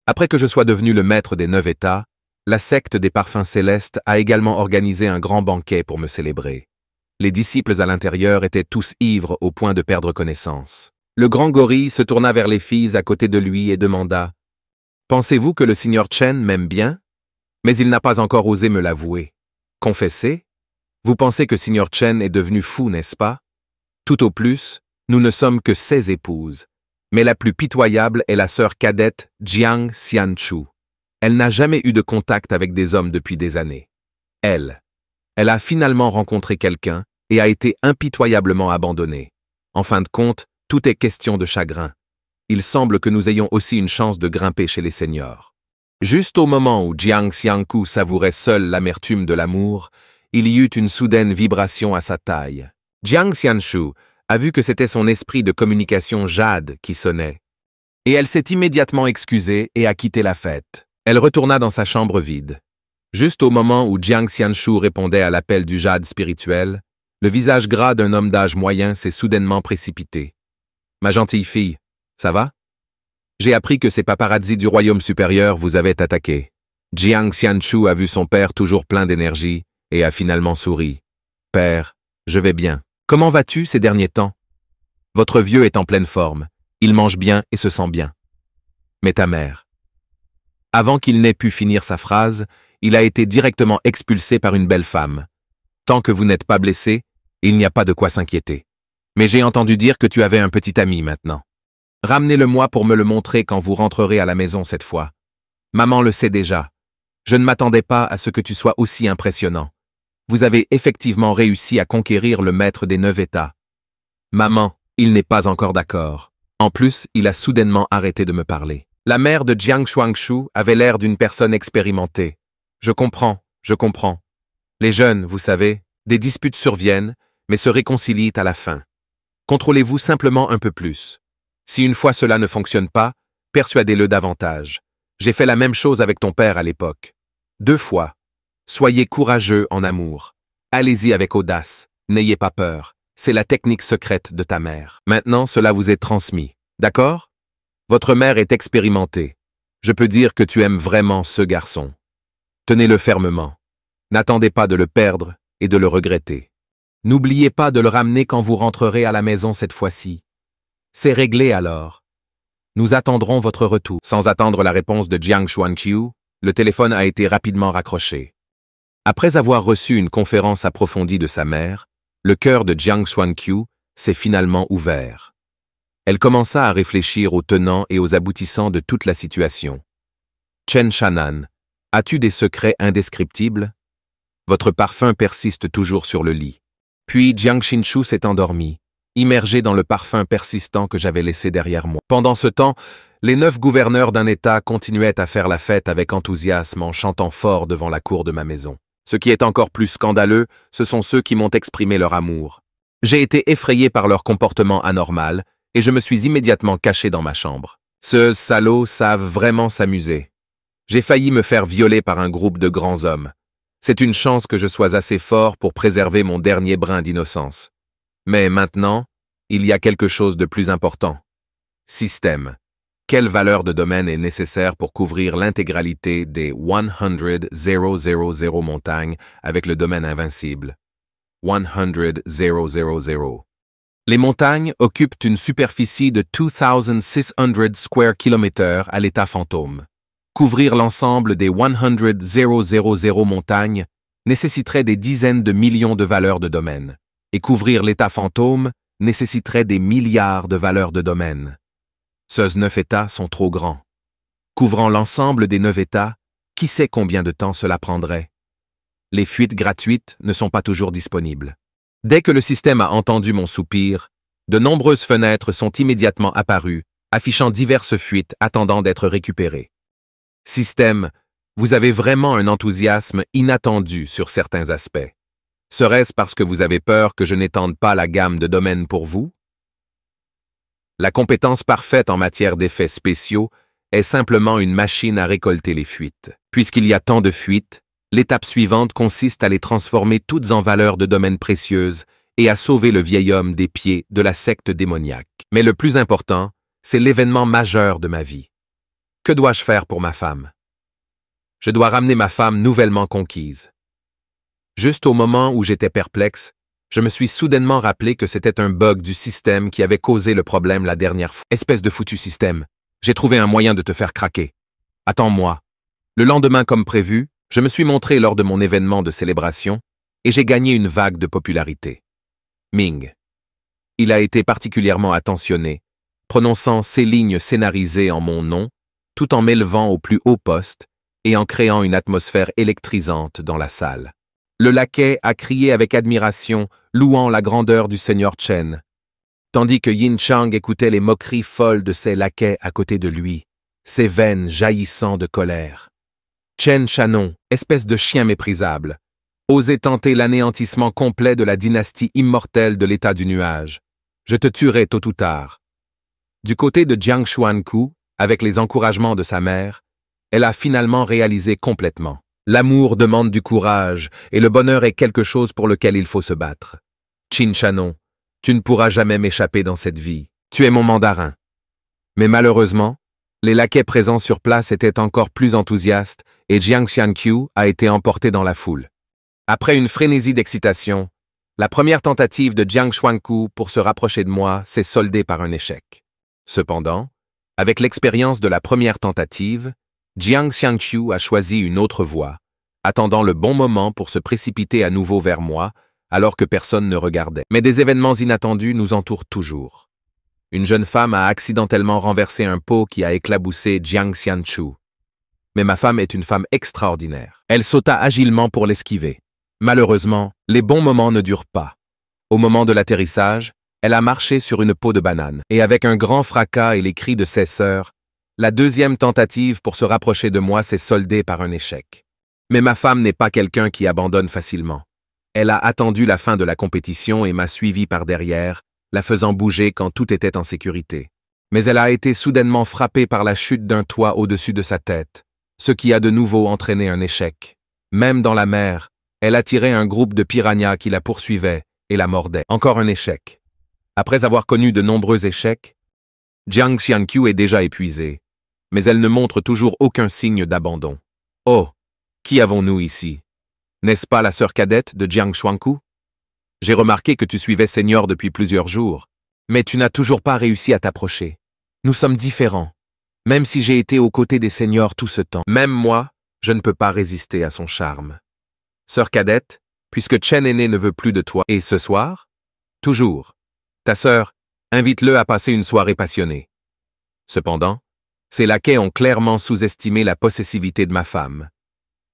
Après que je sois devenu le maître des 9 États, la secte des parfums célestes a également organisé un grand banquet pour me célébrer. Les disciples à l'intérieur étaient tous ivres au point de perdre connaissance. Le grand gorille se tourna vers les filles à côté de lui et demanda « Pensez-vous que le Seigneur Chen m'aime bien? Mais il n'a pas encore osé me l'avouer. Confessez? Vous pensez que Seigneur Chen est devenu fou, n'est-ce pas? Tout au plus, nous ne sommes que ses épouses. Mais la plus pitoyable est la sœur cadette Jiang Xianchu. Elle n'a jamais eu de contact avec des hommes depuis des années. Elle a finalement rencontré quelqu'un et a été impitoyablement abandonnée. En fin de compte, tout est question de chagrin. Il semble que nous ayons aussi une chance de grimper chez les seniors. Juste au moment où Jiang Xianchu savourait seule l'amertume de l'amour, il y eut une soudaine vibration à sa taille. Jiang Xianchu a vu que c'était son esprit de communication Jade qui sonnait. Et elle s'est immédiatement excusée et a quitté la fête. Elle retourna dans sa chambre vide. Juste au moment où Jiang Xianchu répondait à l'appel du Jade spirituel, le visage gras d'un homme d'âge moyen s'est soudainement précipité. « Ma gentille fille, ça va? J'ai appris que ces paparazzis du royaume supérieur vous avaient attaqué. » Jiang Xianchu a vu son père toujours plein d'énergie et a finalement souri. « Père, je vais bien. Comment vas-tu ces derniers temps? Votre vieux est en pleine forme. Il mange bien et se sent bien. Mais ta mère... » Avant qu'il n'ait pu finir sa phrase, il a été directement expulsé par une belle femme. Tant que vous n'êtes pas blessé, il n'y a pas de quoi s'inquiéter. Mais j'ai entendu dire que tu avais un petit ami maintenant. Ramenez-le-moi pour me le montrer quand vous rentrerez à la maison cette fois. Maman le sait déjà. Je ne m'attendais pas à ce que tu sois aussi impressionnant. Vous avez effectivement réussi à conquérir le maître des 9 États. Maman, il n'est pas encore d'accord. En plus, il a soudainement arrêté de me parler. La mère de Jiang Xuangshu avait l'air d'une personne expérimentée. Je comprends. Les jeunes, vous savez, des disputes surviennent, mais se réconcilient à la fin. Contrôlez-vous simplement un peu plus. Si une fois cela ne fonctionne pas, persuadez-le davantage. J'ai fait la même chose avec ton père à l'époque. 2 fois. Soyez courageux en amour. Allez-y avec audace. N'ayez pas peur. C'est la technique secrète de ta mère. Maintenant, cela vous est transmis. D'accord? Votre mère est expérimentée. Je peux dire que tu aimes vraiment ce garçon. Tenez-le fermement. N'attendez pas de le perdre et de le regretter. N'oubliez pas de le ramener quand vous rentrerez à la maison cette fois-ci. C'est réglé alors. Nous attendrons votre retour. Sans attendre la réponse de Jiang Xuanqiu, le téléphone a été rapidement raccroché. Après avoir reçu une conférence approfondie de sa mère, le cœur de Jiang Xuanqiu s'est finalement ouvert. Elle commença à réfléchir aux tenants et aux aboutissants de toute la situation. Chen Shanan, as-tu des secrets indescriptibles? Votre parfum persiste toujours sur le lit. Puis Jiang Xinshu s'est endormi, immergé dans le parfum persistant que j'avais laissé derrière moi. Pendant ce temps, les 9 gouverneurs d'un État continuaient à faire la fête avec enthousiasme en chantant fort devant la cour de ma maison. Ce qui est encore plus scandaleux, ce sont ceux qui m'ont exprimé leur amour. J'ai été effrayé par leur comportement anormal et je me suis immédiatement caché dans ma chambre. Ces salauds savent vraiment s'amuser. J'ai failli me faire violer par un groupe de grands hommes. C'est une chance que je sois assez fort pour préserver mon dernier brin d'innocence. Mais maintenant, il y a quelque chose de plus important. Système. Quelle valeur de domaine est nécessaire pour couvrir l'intégralité des 100,000 montagnes avec le domaine invincible? 100,000. Les montagnes occupent une superficie de 2600 square kilomètres à l'état fantôme. Couvrir l'ensemble des 100,000 montagnes nécessiterait des dizaines de millions de valeurs de domaine. Et couvrir l'état fantôme nécessiterait des milliards de valeurs de domaine. Ces 9 États sont trop grands. Couvrant l'ensemble des 9 États, qui sait combien de temps cela prendrait? Les fuites gratuites ne sont pas toujours disponibles. Dès que le système a entendu mon soupir, de nombreuses fenêtres sont immédiatement apparues, affichant diverses fuites attendant d'être récupérées. Système, vous avez vraiment un enthousiasme inattendu sur certains aspects. Serait-ce parce que vous avez peur que je n'étende pas la gamme de domaines pour vous? La compétence parfaite en matière d'effets spéciaux est simplement une machine à récolter les fuites. Puisqu'il y a tant de fuites, l'étape suivante consiste à les transformer toutes en valeurs de domaines précieuses et à sauver le vieil homme des pieds de la secte démoniaque. Mais le plus important, c'est l'événement majeur de ma vie. Que dois-je faire pour ma femme? Je dois ramener ma femme nouvellement conquise. Juste au moment où j'étais perplexe, je me suis soudainement rappelé que c'était un bug du système qui avait causé le problème la dernière fois. Espèce de foutu système. J'ai trouvé un moyen de te faire craquer. Attends-moi. Le lendemain, comme prévu, je me suis montré lors de mon événement de célébration et j'ai gagné une vague de popularité. Ming. Il a été particulièrement attentionné, prononçant ces lignes scénarisées en mon nom, tout en m'élevant au plus haut poste et en créant une atmosphère électrisante dans la salle. Le laquais a crié avec admiration, louant la grandeur du seigneur Chen, tandis que Yin Chang écoutait les moqueries folles de ses laquais à côté de lui, ses veines jaillissant de colère. Chen Shannon, espèce de chien méprisable, osait tenter l'anéantissement complet de la dynastie immortelle de l'état du nuage. Je te tuerai tôt ou tard. Du côté de Jiang Xuanku, avec les encouragements de sa mère, elle a finalement réalisé complètement. L'amour demande du courage, et le bonheur est quelque chose pour lequel il faut se battre. Qin Shannon, tu ne pourras jamais m'échapper dans cette vie. Tu es mon mandarin. Mais malheureusement, les laquais présents sur place étaient encore plus enthousiastes et Jiang Xianqiu a été emporté dans la foule. Après une frénésie d'excitation, la première tentative de Jiang Xuanku pour se rapprocher de moi s'est soldée par un échec. Cependant, avec l'expérience de la première tentative, Jiang Xianqiu a choisi une autre voie, attendant le bon moment pour se précipiter à nouveau vers moi, alors que personne ne regardait. Mais des événements inattendus nous entourent toujours. Une jeune femme a accidentellement renversé un pot qui a éclaboussé Jiang Xianqiu. Mais ma femme est une femme extraordinaire. Elle sauta agilement pour l'esquiver. Malheureusement, les bons moments ne durent pas. Au moment de l'atterrissage, elle a marché sur une peau de banane, et avec un grand fracas et les cris de ses sœurs, la deuxième tentative pour se rapprocher de moi s'est soldée par un échec. Mais ma femme n'est pas quelqu'un qui abandonne facilement. Elle a attendu la fin de la compétition et m'a suivi par derrière, la faisant bouger quand tout était en sécurité. Mais elle a été soudainement frappée par la chute d'un toit au-dessus de sa tête, ce qui a de nouveau entraîné un échec. Même dans la mer, elle attirait un groupe de piranhas qui la poursuivaient et la mordaient. Encore un échec. Après avoir connu de nombreux échecs, Jiang Xianqiu est déjà épuisée, mais elle ne montre toujours aucun signe d'abandon. Oh, qui avons-nous ici? N'est-ce pas la sœur cadette de Jiang Xuanku? J'ai remarqué que tu suivais Seigneur depuis plusieurs jours, mais tu n'as toujours pas réussi à t'approcher. Nous sommes différents, même si j'ai été aux côtés des seigneurs tout ce temps. Même moi, je ne peux pas résister à son charme. Sœur cadette, puisque Chen aîné ne veut plus de toi, et ce soir? Toujours. Ta sœur, invite-le à passer une soirée passionnée. Cependant, ces laquais ont clairement sous-estimé la possessivité de ma femme.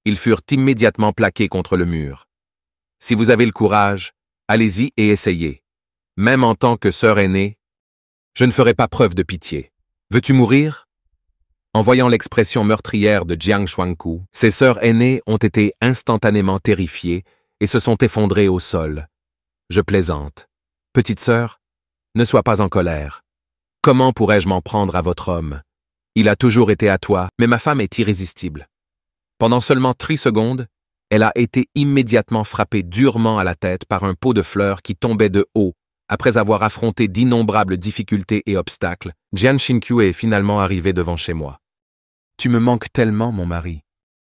Ils furent immédiatement plaqués contre le mur. Si vous avez le courage, allez-y et essayez. Même en tant que sœur aînée, je ne ferai pas preuve de pitié. Veux-tu mourir? En voyant l'expression meurtrière de Jiang Xuanku, ses sœurs aînées ont été instantanément terrifiées et se sont effondrées au sol. Je plaisante. Petite sœur, ne sois pas en colère. Comment pourrais-je m'en prendre à votre homme? Il a toujours été à toi, mais ma femme est irrésistible. Pendant seulement 3 secondes, elle a été immédiatement frappée durement à la tête par un pot de fleurs qui tombait de haut. Après avoir affronté d'innombrables difficultés et obstacles, Jiang Xianqiu est finalement arrivée devant chez moi. Tu me manques tellement, mon mari.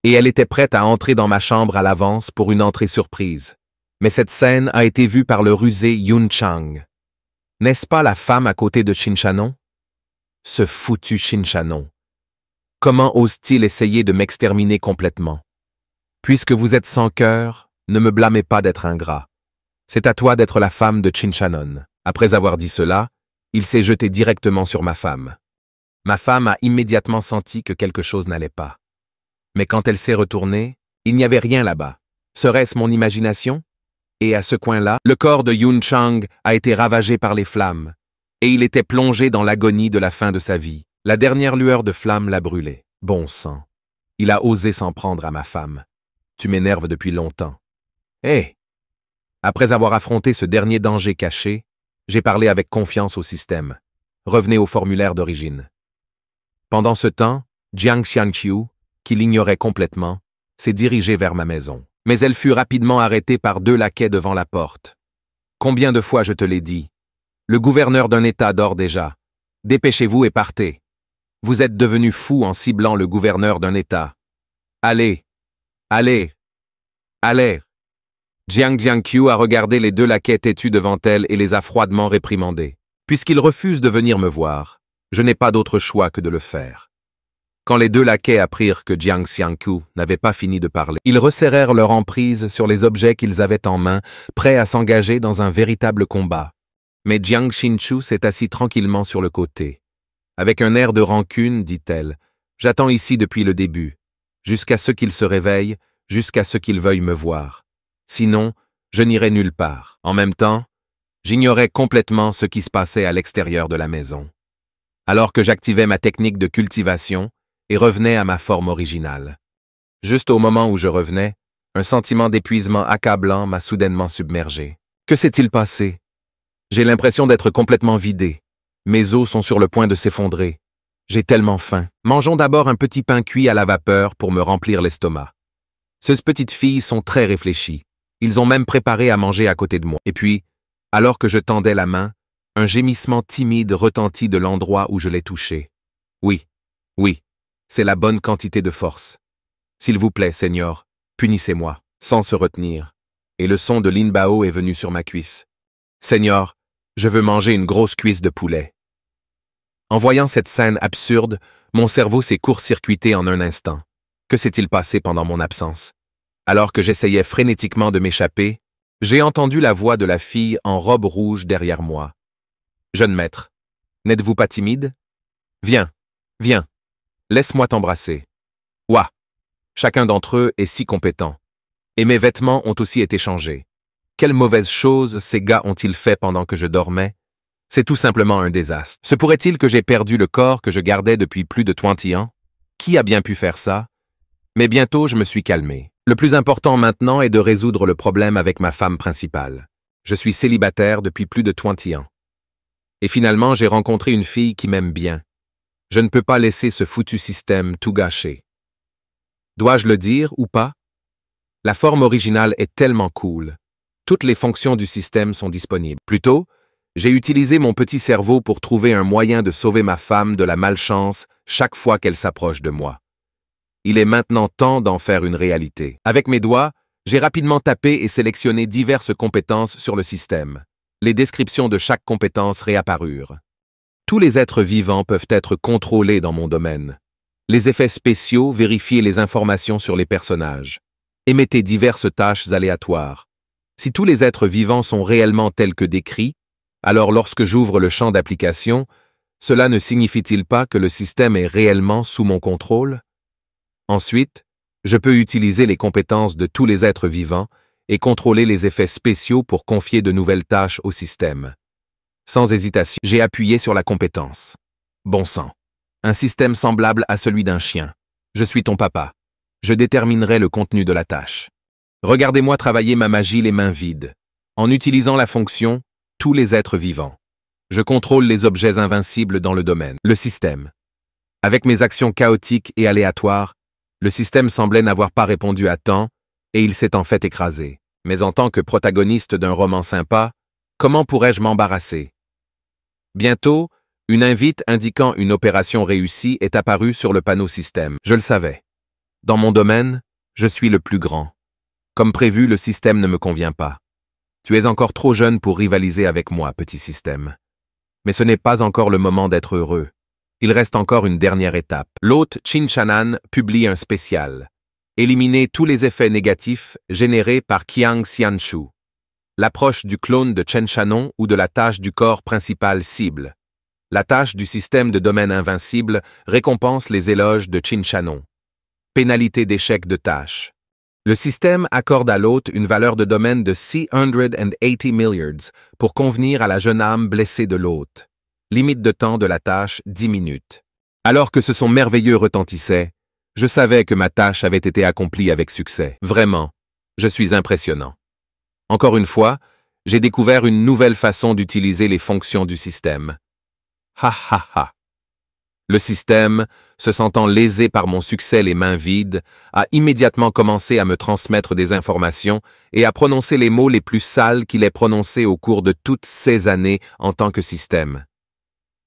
Et elle était prête à entrer dans ma chambre à l'avance pour une entrée surprise. Mais cette scène a été vue par le rusé Yun Chang. N'est-ce pas la femme à côté de Qin Shannon? Ce foutu Qin Shannon. Comment ose-t-il essayer de m'exterminer complètement? Puisque vous êtes sans cœur, ne me blâmez pas d'être ingrat. C'est à toi d'être la femme de Qin Shannon. Après avoir dit cela, il s'est jeté directement sur ma femme. Ma femme a immédiatement senti que quelque chose n'allait pas. Mais quand elle s'est retournée, il n'y avait rien là-bas. Serait-ce mon imagination? Et à ce coin-là, le corps de Yun Chang a été ravagé par les flammes, et il était plongé dans l'agonie de la fin de sa vie. La dernière lueur de flamme l'a brûlé. Bon sang. Il a osé s'en prendre à ma femme. Tu m'énerves depuis longtemps. Hé! Après avoir affronté ce dernier danger caché, j'ai parlé avec confiance au système. Revenez au formulaire d'origine. Pendant ce temps, Jiang Xianqiu, qui l'ignorait complètement, s'est dirigée vers ma maison. Mais elle fut rapidement arrêtée par 2 laquais devant la porte. Combien de fois je te l'ai dit? Le gouverneur d'un État dort déjà. Dépêchez-vous et partez. Vous êtes devenu fou en ciblant le gouverneur d'un État. Allez, allez, allez. Jiang Jiangqiu a regardé les deux laquais têtus devant elle et les a froidement réprimandés. Puisqu'ils refusent de venir me voir, je n'ai pas d'autre choix que de le faire. Quand les deux laquais apprirent que Jiang Xiangqiu n'avait pas fini de parler, ils resserrèrent leur emprise sur les objets qu'ils avaient en main, prêts à s'engager dans un véritable combat. Mais Jiang Xinchu s'est assis tranquillement sur le côté. Avec un air de rancune, dit-elle, « J'attends ici depuis le début, jusqu'à ce qu'il se réveille, jusqu'à ce qu'il veuille me voir. Sinon, je n'irai nulle part. » En même temps, j'ignorais complètement ce qui se passait à l'extérieur de la maison. Alors que j'activais ma technique de cultivation et revenais à ma forme originale. Juste au moment où je revenais, un sentiment d'épuisement accablant m'a soudainement submergé. Que s'est-il passé? J'ai l'impression d'être complètement vidé. Mes os sont sur le point de s'effondrer. J'ai tellement faim. Mangeons d'abord un petit pain cuit à la vapeur pour me remplir l'estomac. Ces petites filles sont très réfléchies. Ils ont même préparé à manger à côté de moi. Et puis, alors que je tendais la main, un gémissement timide retentit de l'endroit où je l'ai touché. Oui, oui, c'est la bonne quantité de force. S'il vous plaît, Seigneur, punissez-moi, sans se retenir. Et le son de Lin Bao est venu sur ma cuisse. Seigneur, je veux manger une grosse cuisse de poulet. En voyant cette scène absurde, mon cerveau s'est court-circuité en un instant. Que s'est-il passé pendant mon absence? Alors que j'essayais frénétiquement de m'échapper, j'ai entendu la voix de la fille en robe rouge derrière moi. Jeune maître, n'êtes-vous pas timide? Viens, viens, laisse-moi t'embrasser. Ouah, chacun d'entre eux est si compétent. Et mes vêtements ont aussi été changés. Quelle mauvaise chose ces gars ont-ils fait pendant que je dormais? C'est tout simplement un désastre. Se pourrait-il que j'ai perdu le corps que je gardais depuis plus de 20 ans? Qui a bien pu faire ça? Mais bientôt je me suis calmé. Le plus important maintenant est de résoudre le problème avec ma femme principale. Je suis célibataire depuis plus de 20 ans. Et finalement j'ai rencontré une fille qui m'aime bien. Je ne peux pas laisser ce foutu système tout gâcher. Dois-je le dire ou pas? La forme originale est tellement cool. Toutes les fonctions du système sont disponibles. Plutôt, j'ai utilisé mon petit cerveau pour trouver un moyen de sauver ma femme de la malchance chaque fois qu'elle s'approche de moi. Il est maintenant temps d'en faire une réalité. Avec mes doigts, j'ai rapidement tapé et sélectionné diverses compétences sur le système. Les descriptions de chaque compétence réapparurent. Tous les êtres vivants peuvent être contrôlés dans mon domaine. Les effets spéciaux vérifient les informations sur les personnages. Émettez diverses tâches aléatoires. Si tous les êtres vivants sont réellement tels que décrits, alors lorsque j'ouvre le champ d'application, cela ne signifie-t-il pas que le système est réellement sous mon contrôle? Ensuite, je peux utiliser les compétences de tous les êtres vivants et contrôler les effets spéciaux pour confier de nouvelles tâches au système. Sans hésitation, j'ai appuyé sur la compétence. Bon sang. Un système semblable à celui d'un chien. Je suis ton papa. Je déterminerai le contenu de la tâche. Regardez-moi travailler ma magie les mains vides. En utilisant la fonction « Tous les êtres vivants ». Je contrôle les objets invincibles dans le domaine, le système. Avec mes actions chaotiques et aléatoires, le système semblait n'avoir pas répondu à temps et il s'est en fait écrasé. Mais en tant que protagoniste d'un roman sympa, comment pourrais-je m'embarrasser? Bientôt, une invite indiquant une opération réussie est apparue sur le panneau système. Je le savais. Dans mon domaine, je suis le plus grand. Comme prévu, le système ne me convient pas. Tu es encore trop jeune pour rivaliser avec moi, petit système. Mais ce n'est pas encore le moment d'être heureux. Il reste encore une dernière étape. L'hôte Qin Shanan publie un spécial. Éliminer tous les effets négatifs générés par Qiang Xianchu. L'approche du clone de Chen Shannon ou de la tâche du corps principal cible. La tâche du système de domaine invincible récompense les éloges de Qin Shannon. Pénalité d'échec de tâche. Le système accorde à l'hôte une valeur de domaine de 680 milliards pour convenir à la jeune âme blessée de l'hôte. Limite de temps de la tâche 10 minutes. Alors que ce son merveilleux retentissait, je savais que ma tâche avait été accomplie avec succès. Vraiment, je suis impressionnant. Encore une fois, j'ai découvert une nouvelle façon d'utiliser les fonctions du système. Ha ha ha. Le système, se sentant lésé par mon succès les mains vides, a immédiatement commencé à me transmettre des informations et à prononcer les mots les plus sales qu'il ait prononcés au cours de toutes ces années en tant que système.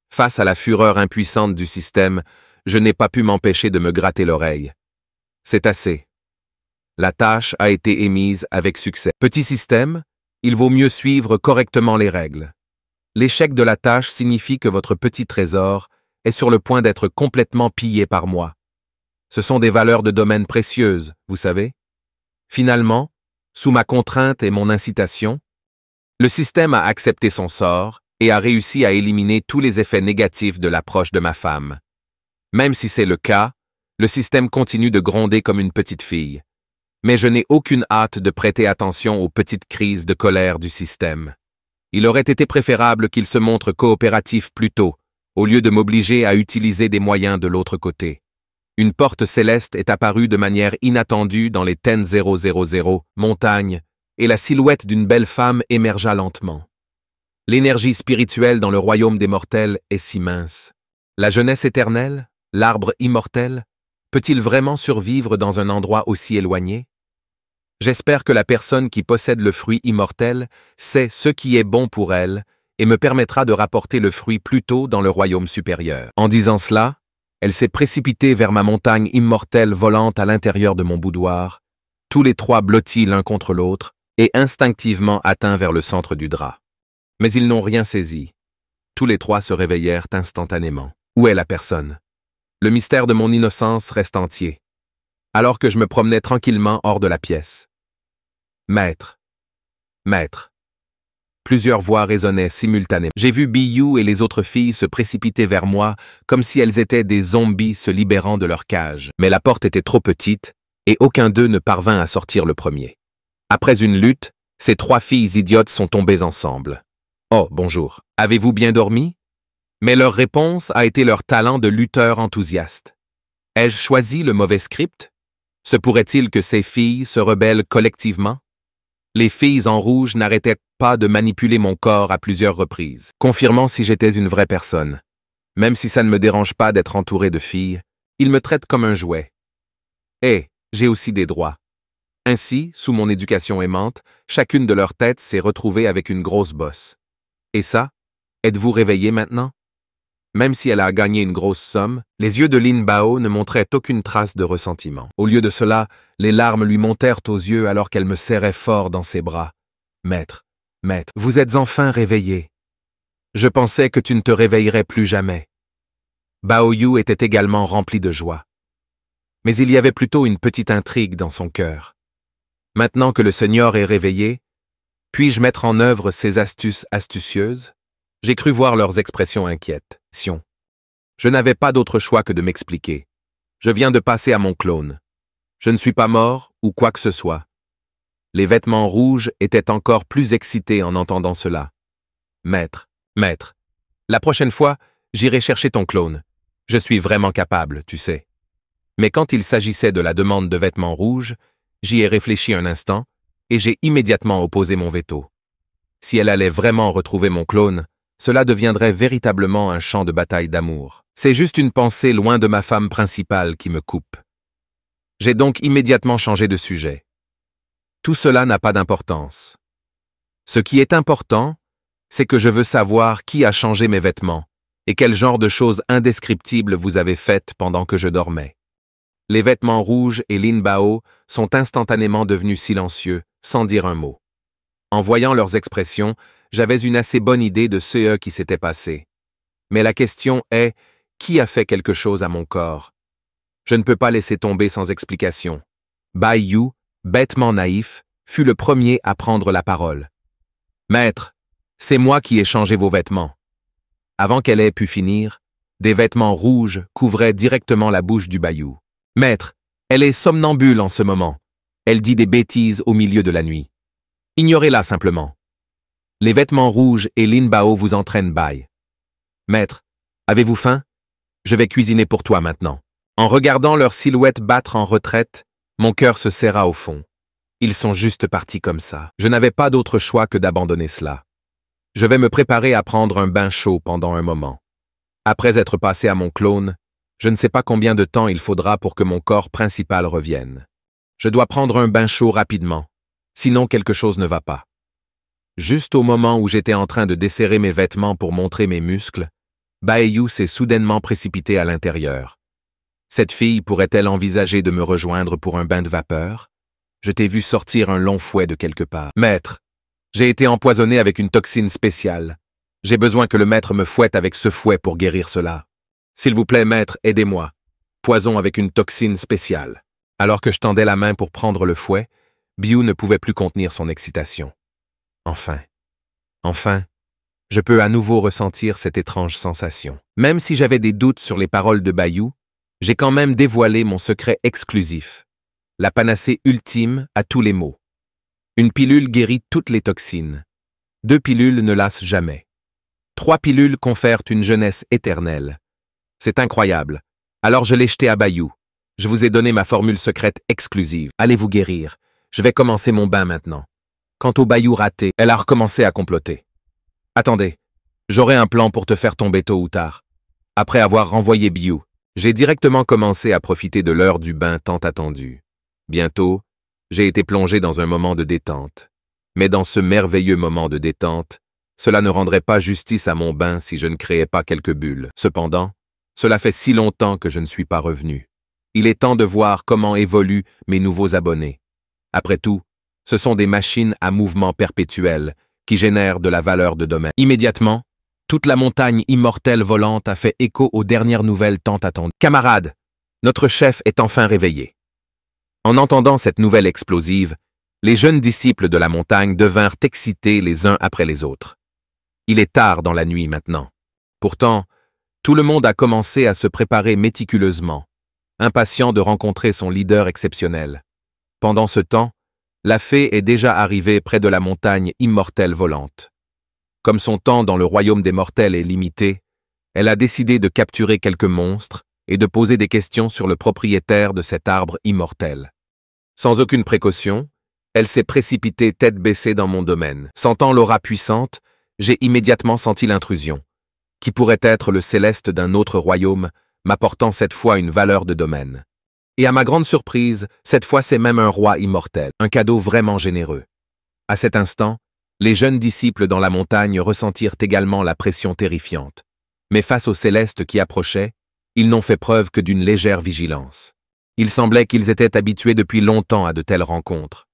Face à la fureur impuissante du système, je n'ai pas pu m'empêcher de me gratter l'oreille. C'est assez. La tâche a été émise avec succès. Petit système, il vaut mieux suivre correctement les règles. L'échec de la tâche signifie que votre petit trésor est sur le point d'être complètement pillé par moi. Ce sont des valeurs de domaine précieuses, vous savez. Finalement, sous ma contrainte et mon incitation, le système a accepté son sort et a réussi à éliminer tous les effets négatifs de l'approche de ma femme. Même si c'est le cas, le système continue de gronder comme une petite fille. Mais je n'ai aucune hâte de prêter attention aux petites crises de colère du système. Il aurait été préférable qu'il se montre coopératif plus tôt, au lieu de m'obliger à utiliser des moyens de l'autre côté. Une porte céleste est apparue de manière inattendue dans les 10000 montagnes, et la silhouette d'une belle femme émergea lentement. L'énergie spirituelle dans le royaume des mortels est si mince. La jeunesse éternelle, l'arbre immortel, peut-il vraiment survivre dans un endroit aussi éloigné? J'espère que la personne qui possède le fruit immortel sait ce qui est bon pour elle et me permettra de rapporter le fruit plus tôt dans le royaume supérieur. En disant cela, elle s'est précipitée vers ma montagne immortelle volante à l'intérieur de mon boudoir, tous les trois blottis l'un contre l'autre et instinctivement atteints vers le centre du drap. Mais ils n'ont rien saisi. Tous les trois se réveillèrent instantanément. Où est la personne? Le mystère de mon innocence reste entier. Alors que je me promenais tranquillement hors de la pièce. Maître. Maître. Plusieurs voix résonnaient simultanément. J'ai vu Biyu et les autres filles se précipiter vers moi comme si elles étaient des zombies se libérant de leur cage. Mais la porte était trop petite et aucun d'eux ne parvint à sortir le premier. Après une lutte, ces trois filles idiotes sont tombées ensemble. Oh, bonjour. Avez-vous bien dormi? Mais leur réponse a été leur talent de lutteur enthousiaste. Ai-je choisi le mauvais script? Se pourrait-il que ces filles se rebellent collectivement? Les filles en rouge n'arrêtaient pas de manipuler mon corps à plusieurs reprises, confirmant si j'étais une vraie personne. Même si ça ne me dérange pas d'être entouré de filles, ils me traitent comme un jouet. Et j'ai aussi des droits. Ainsi, sous mon éducation aimante, chacune de leurs têtes s'est retrouvée avec une grosse bosse. Et ça, êtes-vous réveillé maintenant? Même si elle a gagné une grosse somme, les yeux de Lin Bao ne montraient aucune trace de ressentiment. Au lieu de cela, les larmes lui montèrent aux yeux alors qu'elle me serrait fort dans ses bras. Maître, maître, vous êtes enfin réveillé. Je pensais que tu ne te réveillerais plus jamais. Bao Yu était également rempli de joie. Mais il y avait plutôt une petite intrigue dans son cœur. Maintenant que le Seigneur est réveillé, puis-je mettre en œuvre ces astuces astucieuses? J'ai cru voir leurs expressions inquiètes. Je n'avais pas d'autre choix que de m'expliquer. Je viens de passer à mon clone. Je ne suis pas mort ou quoi que ce soit. Les vêtements rouges étaient encore plus excités en entendant cela. Maître, maître, la prochaine fois, j'irai chercher ton clone. Je suis vraiment capable, tu sais. Mais quand il s'agissait de la demande de vêtements rouges, j'y ai réfléchi un instant et j'ai immédiatement opposé mon veto. Si elle allait vraiment retrouver mon clone, cela deviendrait véritablement un champ de bataille d'amour. C'est juste une pensée loin de ma femme principale qui me coupe. J'ai donc immédiatement changé de sujet. Tout cela n'a pas d'importance. Ce qui est important, c'est que je veux savoir qui a changé mes vêtements et quel genre de choses indescriptibles vous avez faites pendant que je dormais. Les vêtements rouges et Lin Bao sont instantanément devenus silencieux, sans dire un mot. En voyant leurs expressions, j'avais une assez bonne idée de ce qui s'était passé. Mais la question est, qui a fait quelque chose à mon corps? Je ne peux pas laisser tomber sans explication. Bai Yu, bêtement naïf, fut le premier à prendre la parole. Maître, c'est moi qui ai changé vos vêtements. Avant qu'elle ait pu finir, des vêtements rouges couvraient directement la bouche du Bayou. Maître, elle est somnambule en ce moment. Elle dit des bêtises au milieu de la nuit. Ignorez-la simplement. Les vêtements rouges et Lin Bao vous entraînent Bai. Maître, avez-vous faim? Je vais cuisiner pour toi maintenant. En regardant leurs silhouettes battre en retraite, mon cœur se serra au fond. Ils sont juste partis comme ça. Je n'avais pas d'autre choix que d'abandonner cela. Je vais me préparer à prendre un bain chaud pendant un moment. Après être passé à mon clone, je ne sais pas combien de temps il faudra pour que mon corps principal revienne. Je dois prendre un bain chaud rapidement, sinon quelque chose ne va pas. Juste au moment où j'étais en train de desserrer mes vêtements pour montrer mes muscles, Baeyu s'est soudainement précipité à l'intérieur. Cette fille pourrait-elle envisager de me rejoindre pour un bain de vapeur? Je t'ai vu sortir un long fouet de quelque part. Maître, j'ai été empoisonné avec une toxine spéciale. J'ai besoin que le maître me fouette avec ce fouet pour guérir cela. S'il vous plaît, maître, aidez-moi. Poison avec une toxine spéciale. Alors que je tendais la main pour prendre le fouet, Biu ne pouvait plus contenir son excitation. Enfin, je peux à nouveau ressentir cette étrange sensation. Même si j'avais des doutes sur les paroles de Baeyu, j'ai quand même dévoilé mon secret exclusif. La panacée ultime à tous les maux. Une pilule guérit toutes les toxines. 2 pilules ne lassent jamais. 3 pilules confèrent une jeunesse éternelle. C'est incroyable. Alors je l'ai jeté à Baeyu. Je vous ai donné ma formule secrète exclusive. Allez vous guérir. Je vais commencer mon bain maintenant. Quant au Baeyu raté, elle a recommencé à comploter. Attendez, j'aurai un plan pour te faire tomber tôt ou tard. Après avoir renvoyé Biu, j'ai directement commencé à profiter de l'heure du bain tant attendue. Bientôt, j'ai été plongé dans un moment de détente. Mais dans ce merveilleux moment de détente, cela ne rendrait pas justice à mon bain si je ne créais pas quelques bulles. Cependant, cela fait si longtemps que je ne suis pas revenu. Il est temps de voir comment évoluent mes nouveaux abonnés. Après tout, ce sont des machines à mouvement perpétuel qui génèrent de la valeur de domaine. Immédiatement, toute la montagne immortelle volante a fait écho aux dernières nouvelles tant attendues. Camarades, notre chef est enfin réveillé. En entendant cette nouvelle explosive, les jeunes disciples de la montagne devinrent excités les uns après les autres. Il est tard dans la nuit maintenant. Pourtant, tout le monde a commencé à se préparer méticuleusement, impatient de rencontrer son leader exceptionnel. Pendant ce temps, la fée est déjà arrivée près de la montagne immortelle volante. Comme son temps dans le royaume des mortels est limité, elle a décidé de capturer quelques monstres et de poser des questions sur le propriétaire de cet arbre immortel. Sans aucune précaution, elle s'est précipitée tête baissée dans mon domaine. Sentant l'aura puissante, j'ai immédiatement senti l'intrusion, qui pourrait être le céleste d'un autre royaume, m'apportant cette fois une valeur de domaine. Et à ma grande surprise, cette fois c'est même un roi immortel, un cadeau vraiment généreux. À cet instant, les jeunes disciples dans la montagne ressentirent également la pression terrifiante. Mais face au céleste qui approchait, ils n'ont fait preuve que d'une légère vigilance. Il semblait qu'ils étaient habitués depuis longtemps à de telles rencontres.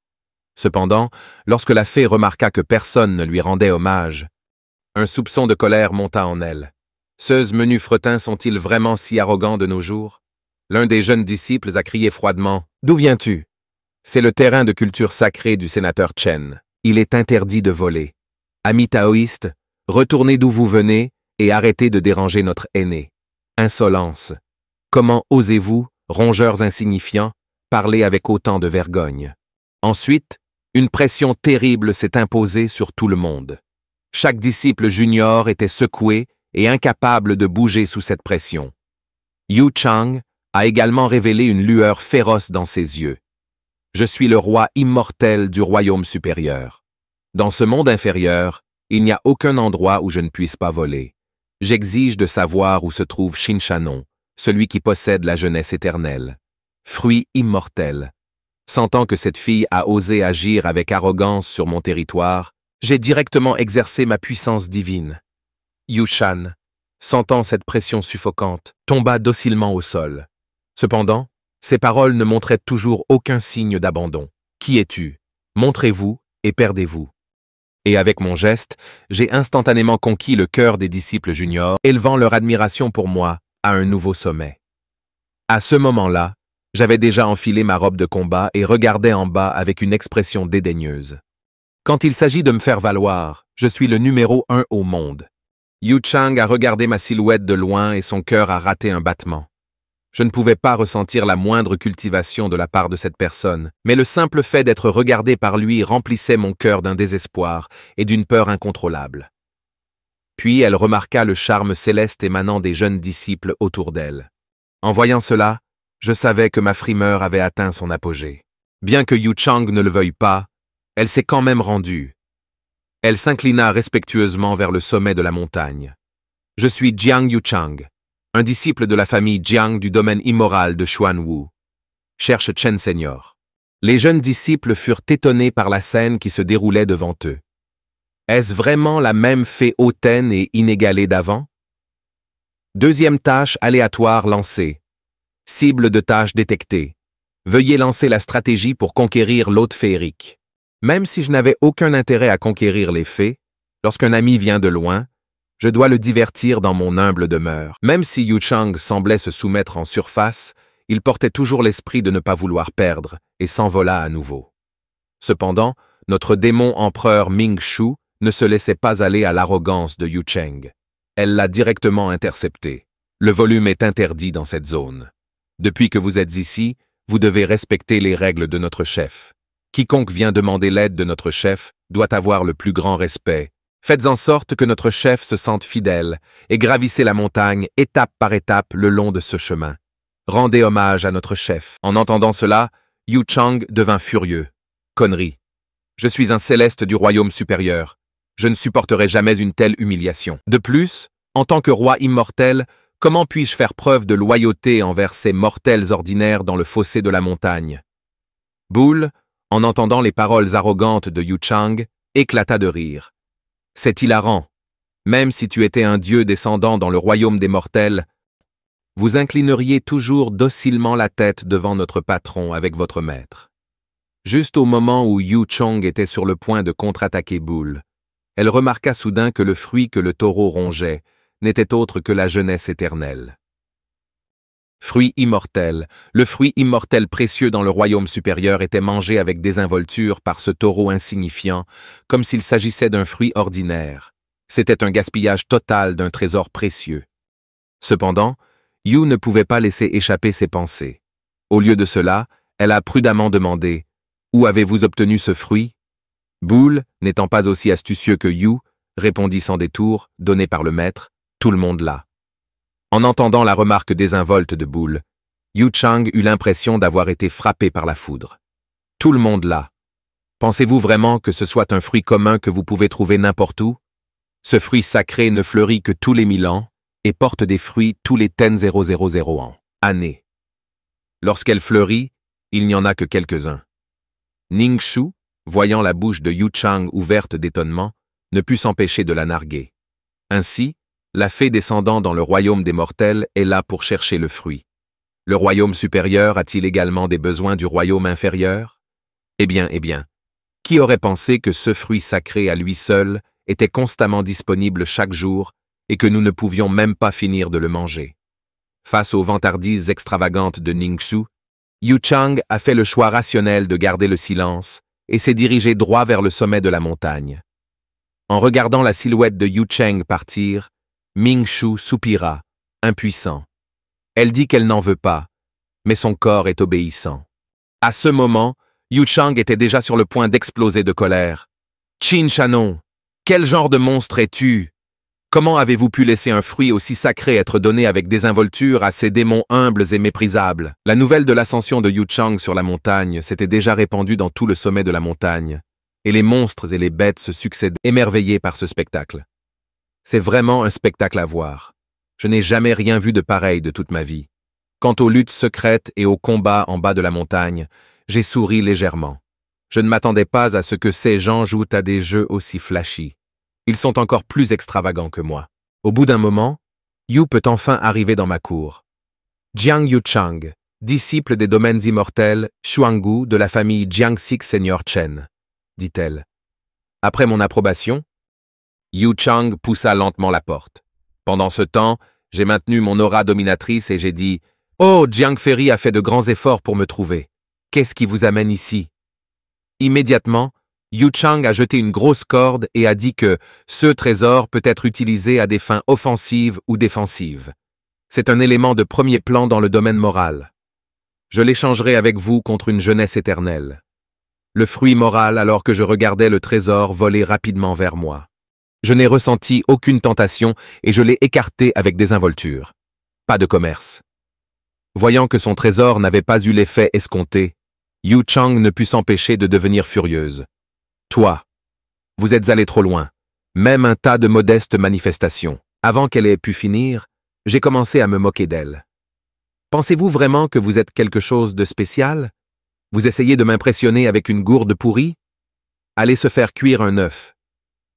Cependant, lorsque la fée remarqua que personne ne lui rendait hommage, un soupçon de colère monta en elle. Ceux menus fretins sont-ils vraiment si arrogants de nos jours? L'un des jeunes disciples a crié froidement « D'où viens-tu » C'est le terrain de culture sacré du sénateur Chen. Il est interdit de voler. Amis taoïstes, retournez d'où vous venez et arrêtez de déranger notre aîné. Insolence. Comment osez-vous, rongeurs insignifiants, parler avec autant de vergogne? Ensuite, une pression terrible s'est imposée sur tout le monde. Chaque disciple junior était secoué et incapable de bouger sous cette pression. Yu Chang a également révélé une lueur féroce dans ses yeux. Je suis le roi immortel du royaume supérieur. Dans ce monde inférieur, il n'y a aucun endroit où je ne puisse pas voler. J'exige de savoir où se trouve Shinchanon, celui qui possède la jeunesse éternelle. Fruit immortel. Sentant que cette fille a osé agir avec arrogance sur mon territoire, j'ai directement exercé ma puissance divine. Yu Shan, sentant cette pression suffocante, tomba docilement au sol. Cependant, ses paroles ne montraient toujours aucun signe d'abandon. Qui es-tu? Montrez-vous et perdez-vous. Et avec mon geste, j'ai instantanément conquis le cœur des disciples juniors, élevant leur admiration pour moi à un nouveau sommet. À ce moment-là, j'avais déjà enfilé ma robe de combat et regardais en bas avec une expression dédaigneuse. Quand il s'agit de me faire valoir, je suis le numéro 1 au monde. Yu Chang a regardé ma silhouette de loin et son cœur a raté un battement. Je ne pouvais pas ressentir la moindre cultivation de la part de cette personne, mais le simple fait d'être regardé par lui remplissait mon cœur d'un désespoir et d'une peur incontrôlable. Puis elle remarqua le charme céleste émanant des jeunes disciples autour d'elle. En voyant cela, je savais que ma frimeur avait atteint son apogée. Bien que Yu Chang ne le veuille pas, elle s'est quand même rendue. Elle s'inclina respectueusement vers le sommet de la montagne. Je suis Jiang Yu Chang, un disciple de la famille Jiang du domaine immoral de Xuanwu. Cherche Chen Senior. Les jeunes disciples furent étonnés par la scène qui se déroulait devant eux. Est-ce vraiment la même fée hautaine et inégalée d'avant? Deuxième tâche aléatoire lancée. Cible de tâche détectée. Veuillez lancer la stratégie pour conquérir l'hôte féerique. Même si je n'avais aucun intérêt à conquérir les fées, lorsqu'un ami vient de loin, je dois le divertir dans mon humble demeure. Même si Yu Chang semblait se soumettre en surface, il portait toujours l'esprit de ne pas vouloir perdre et s'envola à nouveau. Cependant, notre démon empereur Ming Shu ne se laissait pas aller à l'arrogance de Yu Cheng. Elle l'a directement intercepté. Le volume est interdit dans cette zone. Depuis que vous êtes ici, vous devez respecter les règles de notre chef. Quiconque vient demander l'aide de notre chef doit avoir le plus grand respect. Faites en sorte que notre chef se sente fidèle et gravissez la montagne étape par étape le long de ce chemin. Rendez hommage à notre chef. En entendant cela, Yu Chang devint furieux. Connerie. Je suis un céleste du royaume supérieur. Je ne supporterai jamais une telle humiliation. De plus, en tant que roi immortel, comment puis-je faire preuve de loyauté envers ces mortels ordinaires dans le fossé de la montagne? Bull, en entendant les paroles arrogantes de Yu Chang, éclata de rire. C'est hilarant. Même si tu étais un dieu descendant dans le royaume des mortels, vous inclineriez toujours docilement la tête devant notre patron avec votre maître. Juste au moment où Yu Chang était sur le point de contre-attaquer Bull, elle remarqua soudain que le fruit que le taureau rongeait n'était autre que la jeunesse éternelle. Fruit immortel, le fruit immortel précieux dans le royaume supérieur était mangé avec désinvolture par ce taureau insignifiant, comme s'il s'agissait d'un fruit ordinaire. C'était un gaspillage total d'un trésor précieux. Cependant, Yu ne pouvait pas laisser échapper ses pensées. Au lieu de cela, elle a prudemment demandé « Où avez-vous obtenu ce fruit ?» Bull, n'étant pas aussi astucieux que Yu, répondit sans détour, donné par le maître « Tout le monde l'a ». En entendant la remarque désinvolte de Bull, Yu Chang eut l'impression d'avoir été frappé par la foudre. « Tout le monde l'a. Pensez-vous vraiment que ce soit un fruit commun que vous pouvez trouver n'importe où? Ce fruit sacré ne fleurit que tous les 1000 ans et porte des fruits tous les 10,000 ans. Années. Lorsqu'elle fleurit, il n'y en a que quelques-uns. Ning Shu, voyant la bouche de Yu Chang ouverte d'étonnement, ne put s'empêcher de la narguer. Ainsi, la fée descendant dans le royaume des mortels est là pour chercher le fruit. Le royaume supérieur a-t-il également des besoins du royaume inférieur? Eh bien, qui aurait pensé que ce fruit sacré à lui seul était constamment disponible chaque jour et que nous ne pouvions même pas finir de le manger? Face aux vantardises extravagantes de Ning Shu, Yu Chang a fait le choix rationnel de garder le silence et s'est dirigé droit vers le sommet de la montagne. En regardant la silhouette de Yu Chang partir, Ming Shu soupira, impuissant. Elle dit qu'elle n'en veut pas, mais son corps est obéissant. À ce moment, Yu Chang était déjà sur le point d'exploser de colère. « Qin Shannon, quel genre de monstre es-tu? Comment avez-vous pu laisser un fruit aussi sacré être donné avec désinvolture à ces démons humbles et méprisables ?» La nouvelle de l'ascension de Yu Chang sur la montagne s'était déjà répandue dans tout le sommet de la montagne, et les monstres et les bêtes se succédaient, émerveillés par ce spectacle. C'est vraiment un spectacle à voir. Je n'ai jamais rien vu de pareil de toute ma vie. Quant aux luttes secrètes et aux combats en bas de la montagne, j'ai souri légèrement. Je ne m'attendais pas à ce que ces gens jouent à des jeux aussi flashy. Ils sont encore plus extravagants que moi. Au bout d'un moment, Yu peut enfin arriver dans ma cour. Jiang Yu Chang, disciple des domaines immortels Xuangu de la famille Jiangxi Senior Chen, dit-elle. Après mon approbation, Yu Chang poussa lentement la porte. Pendant ce temps, j'ai maintenu mon aura dominatrice et j'ai dit « Oh, Jiang Feri a fait de grands efforts pour me trouver. Qu'est-ce qui vous amène ici ?» Immédiatement, Yu Chang a jeté une grosse corde et a dit que ce trésor peut être utilisé à des fins offensives ou défensives. C'est un élément de premier plan dans le domaine moral. Je l'échangerai avec vous contre une jeunesse éternelle. Le fruit moral alors que je regardais le trésor voler rapidement vers moi. Je n'ai ressenti aucune tentation et je l'ai écarté avec désinvolture. Pas de commerce. Voyant que son trésor n'avait pas eu l'effet escompté, Yu Chang ne put s'empêcher de devenir furieuse. Toi, vous êtes allé trop loin. Même un tas de modestes manifestations. Avant qu'elle ait pu finir, j'ai commencé à me moquer d'elle. Pensez-vous vraiment que vous êtes quelque chose de spécial? Vous essayez de m'impressionner avec une gourde pourrie? Allez se faire cuire un œuf.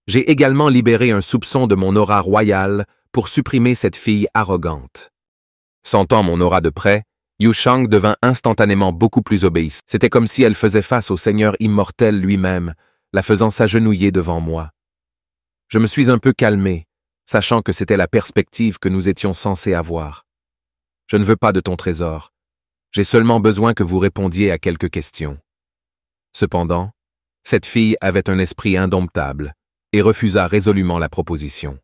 J'ai également libéré un soupçon de mon aura royale pour supprimer cette fille arrogante. Sentant mon aura de près, Yu Shang devint instantanément beaucoup plus obéissante. C'était comme si elle faisait face au Seigneur immortel lui-même, la faisant s'agenouiller devant moi. Je me suis un peu calmé, sachant que c'était la perspective que nous étions censés avoir. Je ne veux pas de ton trésor. J'ai seulement besoin que vous répondiez à quelques questions. Cependant, cette fille avait un esprit indomptable et refusa résolument la proposition.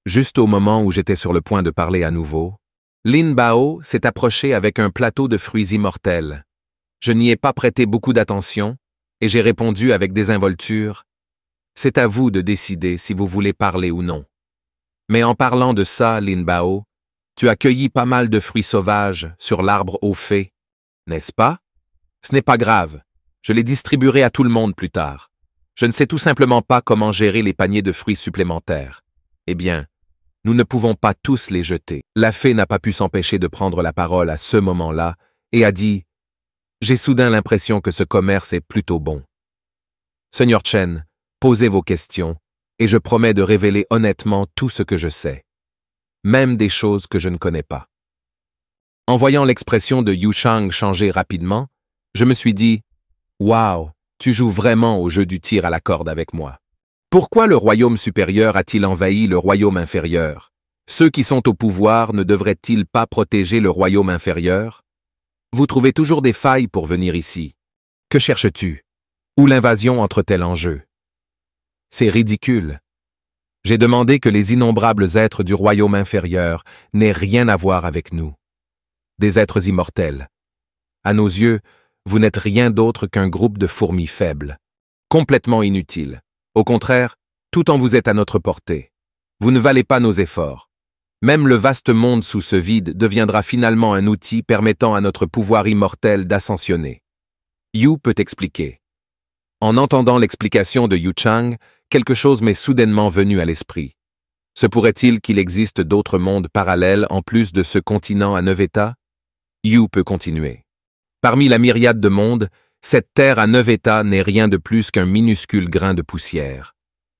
Juste au moment où j'étais sur le point de parler à nouveau, Lin Bao s'est approché avec un plateau de fruits immortels. Je n'y ai pas prêté beaucoup d'attention et j'ai répondu avec désinvolture « C'est à vous de décider si vous voulez parler ou non. » Mais en parlant de ça, Lin Bao, tu as cueilli pas mal de fruits sauvages sur l'arbre aux fées, n'est-ce pas? Ce n'est pas grave, je les distribuerai à tout le monde plus tard. Je ne sais tout simplement pas comment gérer les paniers de fruits supplémentaires. Eh bien, nous ne pouvons pas tous les jeter. La fée n'a pas pu s'empêcher de prendre la parole à ce moment-là et a dit « J'ai soudain l'impression que ce commerce est plutôt bon. Seigneur Chen, posez vos questions et je promets de révéler honnêtement tout ce que je sais. Même des choses que je ne connais pas. » En voyant l'expression de Yu Shang changer rapidement, je me suis dit « Waouh, tu joues vraiment au jeu du tir à la corde avec moi. Pourquoi le royaume supérieur a-t-il envahi le royaume inférieur? Ceux qui sont au pouvoir ne devraient-ils pas protéger le royaume inférieur? Vous trouvez toujours des failles pour venir ici. Que cherches-tu? Où l'invasion entre-t-elle en jeu? C'est ridicule. J'ai demandé que les innombrables êtres du royaume inférieur n'aient rien à voir avec nous. Des êtres immortels. À nos yeux, vous n'êtes rien d'autre qu'un groupe de fourmis faibles, complètement inutiles. Au contraire, tout en vous est à notre portée. Vous ne valez pas nos efforts. Même le vaste monde sous ce vide deviendra finalement un outil permettant à notre pouvoir immortel d'ascensionner. Yu peut expliquer. En entendant l'explication de Yu Chang, quelque chose m'est soudainement venu à l'esprit. Se pourrait-il qu'il existe d'autres mondes parallèles en plus de ce continent à 9 États? Yu peut continuer. Parmi la myriade de mondes, cette terre à 9 États n'est rien de plus qu'un minuscule grain de poussière.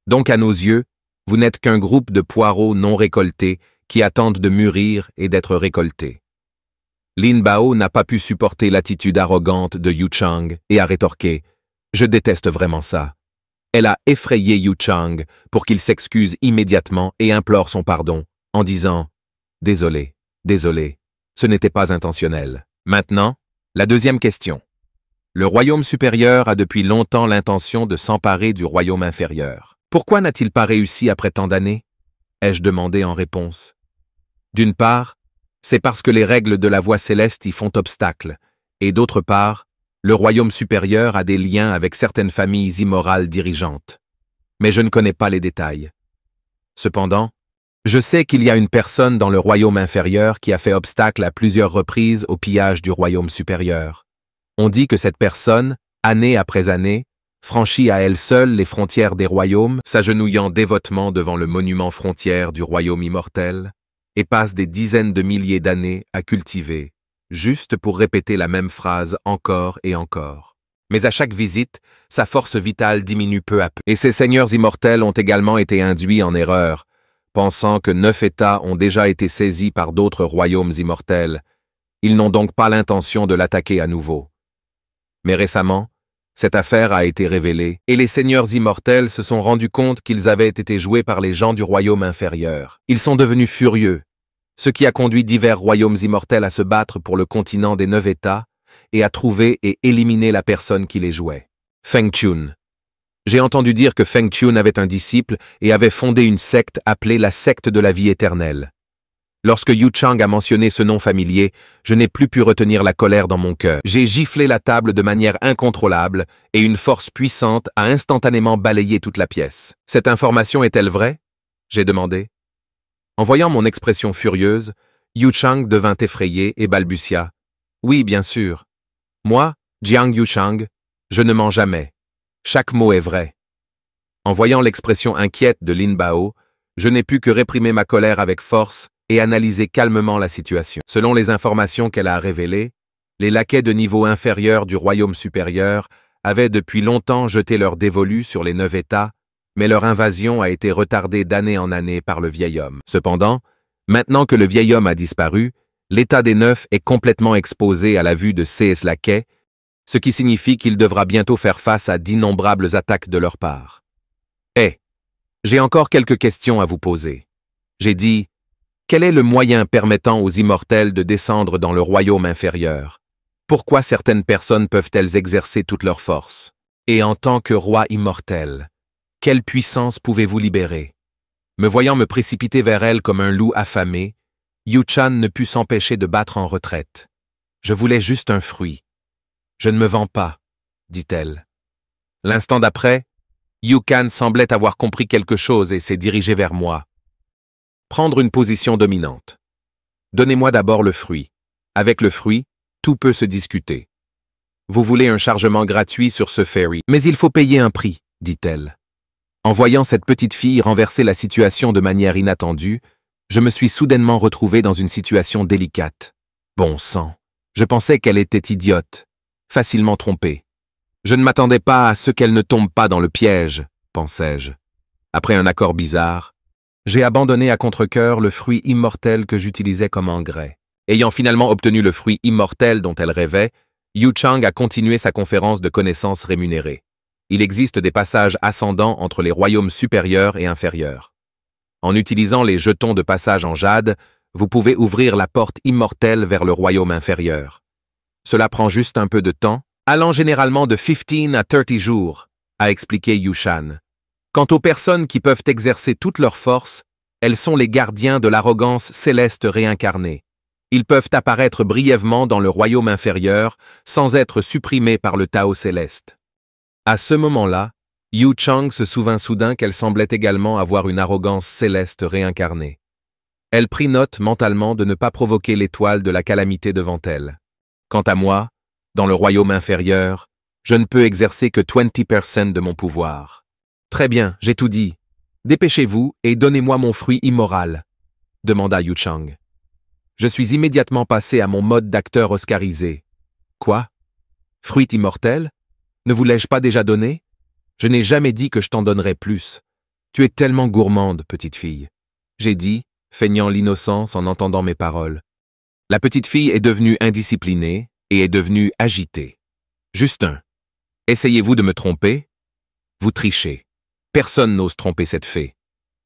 Donc à nos yeux, vous n'êtes qu'un groupe de poireaux non récoltés qui attendent de mûrir et d'être récoltés. Lin Bao n'a pas pu supporter l'attitude arrogante de Yu Chang et a rétorqué « Je déteste vraiment ça ». Elle a effrayé Yu Chang pour qu'il s'excuse immédiatement et implore son pardon en disant « Désolé, désolé, ce n'était pas intentionnel ». Maintenant, la deuxième question. Le royaume supérieur a depuis longtemps l'intention de s'emparer du royaume inférieur. Pourquoi n'a-t-il pas réussi après tant d'années? Ai-je demandé en réponse. D'une part, c'est parce que les règles de la voie céleste y font obstacle, et d'autre part, le royaume supérieur a des liens avec certaines familles immorales dirigeantes. Mais je ne connais pas les détails. Cependant, je sais qu'il y a une personne dans le royaume inférieur qui a fait obstacle à plusieurs reprises au pillage du royaume supérieur. On dit que cette personne, année après année, franchit à elle seule les frontières des royaumes, s'agenouillant dévotement devant le monument frontière du royaume immortel, et passe des dizaines de milliers d'années à cultiver, juste pour répéter la même phrase encore et encore. Mais à chaque visite, sa force vitale diminue peu à peu. Et ces seigneurs immortels ont également été induits en erreur, pensant que 9 États ont déjà été saisis par d'autres royaumes immortels. Ils n'ont donc pas l'intention de l'attaquer à nouveau. Mais récemment, cette affaire a été révélée, et les seigneurs immortels se sont rendus compte qu'ils avaient été joués par les gens du royaume inférieur. Ils sont devenus furieux, ce qui a conduit divers royaumes immortels à se battre pour le continent des 9 États et à trouver et éliminer la personne qui les jouait. Feng Chun. J'ai entendu dire que Feng Chun avait un disciple et avait fondé une secte appelée la secte de la vie éternelle. Lorsque Yu Chang a mentionné ce nom familier, je n'ai plus pu retenir la colère dans mon cœur. J'ai giflé la table de manière incontrôlable et une force puissante a instantanément balayé toute la pièce. Cette information est-elle vraie? J'ai demandé. En voyant mon expression furieuse, Yu Chang devint effrayé et balbutia. Oui, bien sûr. Moi, Jiang Yu Chang, je ne mens jamais. Chaque mot est vrai. En voyant l'expression inquiète de Lin Bao, je n'ai pu que réprimer ma colère avec force et analyser calmement la situation. Selon les informations qu'elle a révélées, les laquais de niveau inférieur du royaume supérieur avaient depuis longtemps jeté leur dévolu sur les 9 États, mais leur invasion a été retardée d'année en année par le vieil homme. Cependant, maintenant que le vieil homme a disparu, l'état des neufs est complètement exposé à la vue de ces laquais, ce qui signifie qu'il devra bientôt faire face à d'innombrables attaques de leur part. J'ai encore quelques questions à vous poser. J'ai dit, quel est le moyen permettant aux immortels de descendre dans le royaume inférieur? Pourquoi certaines personnes peuvent-elles exercer toute leur force? Et en tant que roi immortel, quelle puissance pouvez-vous libérer? Me voyant me précipiter vers elle comme un loup affamé, Yu-chan ne put s'empêcher de battre en retraite. Je voulais juste un fruit. Je ne me vends pas, dit-elle. L'instant d'après, Yu-kan semblait avoir compris quelque chose et s'est dirigé vers moi. Prendre une position dominante. Donnez-moi d'abord le fruit. Avec le fruit, tout peut se discuter. Vous voulez un chargement gratuit sur ce ferry, mais il faut payer un prix, dit-elle. En voyant cette petite fille renverser la situation de manière inattendue, je me suis soudainement retrouvé dans une situation délicate. Bon sang, je pensais qu'elle était idiote, facilement trompée. Je ne m'attendais pas à ce qu'elle ne tombe pas dans le piège, pensais-je. Après un accord bizarre, j'ai abandonné à contre-cœur le fruit immortel que j'utilisais comme engrais. Ayant finalement obtenu le fruit immortel dont elle rêvait, Yu Chang a continué sa conférence de connaissances rémunérées. Il existe des passages ascendants entre les royaumes supérieurs et inférieurs. En utilisant les jetons de passage en jade, vous pouvez ouvrir la porte immortelle vers le royaume inférieur. Cela prend juste un peu de temps, allant généralement de 15 à 30 jours, a expliqué Yu Shan. Quant aux personnes qui peuvent exercer toute leur force, elles sont les gardiens de l'arrogance céleste réincarnée. Ils peuvent apparaître brièvement dans le royaume inférieur sans être supprimés par le Tao céleste. À ce moment-là, Yu Chang se souvint soudain qu'elle semblait également avoir une arrogance céleste réincarnée. Elle prit note mentalement de ne pas provoquer l'étoile de la calamité devant elle. Quant à moi, dans le royaume inférieur, je ne peux exercer que 20% de mon pouvoir. Très bien, j'ai tout dit. Dépêchez-vous et donnez-moi mon fruit immoral, demanda Yu Chang. Je suis immédiatement passé à mon mode d'acteur oscarisé. Quoi? Fruit immortel? Ne vous l'ai-je pas déjà donné? Je n'ai jamais dit que je t'en donnerais plus. Tu es tellement gourmande, petite fille. J'ai dit, feignant l'innocence en entendant mes paroles. La petite fille est devenue indisciplinée et est devenue agitée. Justin, essayez-vous de me tromper? Vous trichez. Personne n'ose tromper cette fée.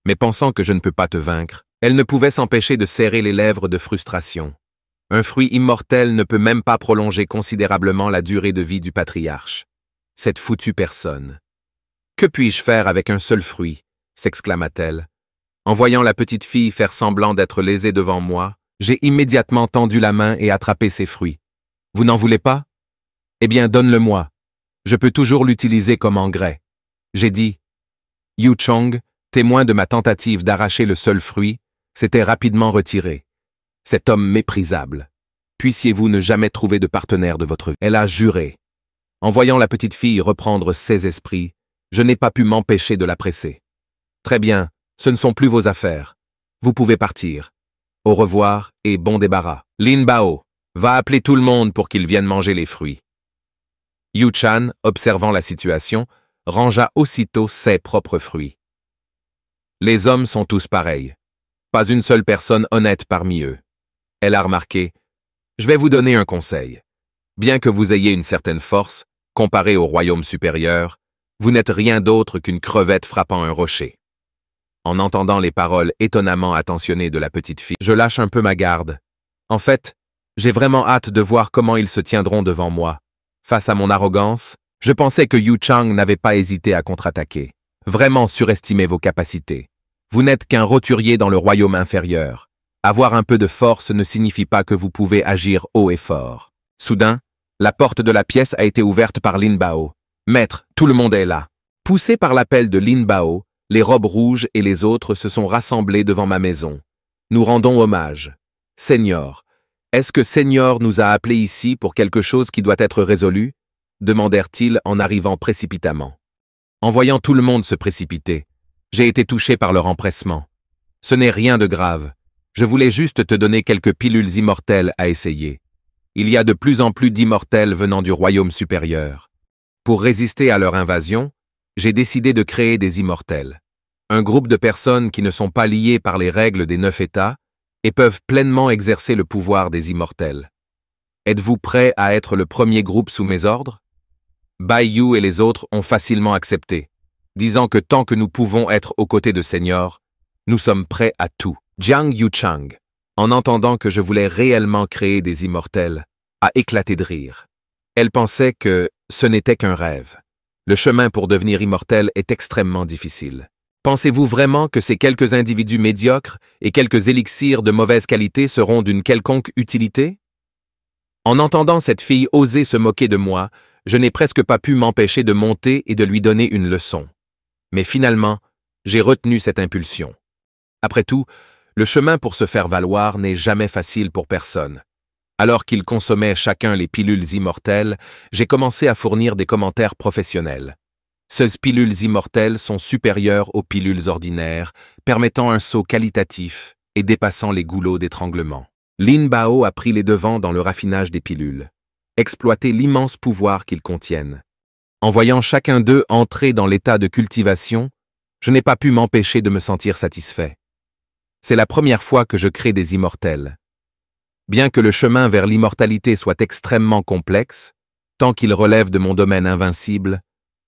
Mais pensant que je ne peux pas te vaincre, elle ne pouvait s'empêcher de serrer les lèvres de frustration. Un fruit immortel ne peut même pas prolonger considérablement la durée de vie du patriarche. Cette foutue personne. Que puis-je faire avec un seul fruit? S'exclama-t-elle. En voyant la petite fille faire semblant d'être lésée devant moi, j'ai immédiatement tendu la main et attrapé ses fruits. Vous n'en voulez pas? Eh bien, donne-le-moi. Je peux toujours l'utiliser comme engrais. J'ai dit. Yu Chang, témoin de ma tentative d'arracher le seul fruit, s'était rapidement retiré. Cet homme méprisable. Puissiez-vous ne jamais trouver de partenaire de votre vie? Elle a juré. En voyant la petite fille reprendre ses esprits, je n'ai pas pu m'empêcher de la presser. Très bien, ce ne sont plus vos affaires. Vous pouvez partir. Au revoir et bon débarras. Lin Bao, va appeler tout le monde pour qu'ils viennent manger les fruits. Yu Chan, observant la situation, rangea aussitôt ses propres fruits. Les hommes sont tous pareils. Pas une seule personne honnête parmi eux. Elle a remarqué, je vais vous donner un conseil. Bien que vous ayez une certaine force, comparée au royaume supérieur, vous n'êtes rien d'autre qu'une crevette frappant un rocher. En entendant les paroles étonnamment attentionnées de la petite fille, je lâche un peu ma garde. En fait, j'ai vraiment hâte de voir comment ils se tiendront devant moi. Face à mon arrogance, je pensais que Yu Chang n'avait pas hésité à contre-attaquer. Vraiment surestimez vos capacités. Vous n'êtes qu'un roturier dans le royaume inférieur. Avoir un peu de force ne signifie pas que vous pouvez agir haut et fort. Soudain, la porte de la pièce a été ouverte par Lin Bao. Maître, tout le monde est là. Poussés par l'appel de Lin Bao, les robes rouges et les autres se sont rassemblés devant ma maison. Nous rendons hommage. Seigneur, est-ce que Seigneur nous a appelés ici pour quelque chose qui doit être résolu? Demandèrent-ils en arrivant précipitamment. En voyant tout le monde se précipiter, j'ai été touché par leur empressement. Ce n'est rien de grave. Je voulais juste te donner quelques pilules immortelles à essayer. Il y a de plus en plus d'immortels venant du royaume supérieur. Pour résister à leur invasion, j'ai décidé de créer des immortels. Un groupe de personnes qui ne sont pas liées par les règles des 9 états et peuvent pleinement exercer le pouvoir des immortels. Êtes-vous prêt à être le premier groupe sous mes ordres? Bai Yu et les autres ont facilement accepté, disant que tant que nous pouvons être aux côtés de Senior, nous sommes prêts à tout. Jiang Yuchang, en entendant que je voulais réellement créer des immortels, a éclaté de rire. Elle pensait que ce n'était qu'un rêve. Le chemin pour devenir immortel est extrêmement difficile. Pensez-vous vraiment que ces quelques individus médiocres et quelques élixirs de mauvaise qualité seront d'une quelconque utilité? En entendant cette fille oser se moquer de moi, je n'ai presque pas pu m'empêcher de monter et de lui donner une leçon. Mais finalement, j'ai retenu cette impulsion. Après tout, le chemin pour se faire valoir n'est jamais facile pour personne. Alors qu'ils consommaient chacun les pilules immortelles, j'ai commencé à fournir des commentaires professionnels. Ces pilules immortelles sont supérieures aux pilules ordinaires, permettant un saut qualitatif et dépassant les goulots d'étranglement. Lin Bao a pris les devants dans le raffinage des pilules, exploité l'immense pouvoir qu'ils contiennent. En voyant chacun d'eux entrer dans l'état de cultivation, je n'ai pas pu m'empêcher de me sentir satisfait. C'est la première fois que je crée des immortels. Bien que le chemin vers l'immortalité soit extrêmement complexe, tant qu'il relève de mon domaine invincible,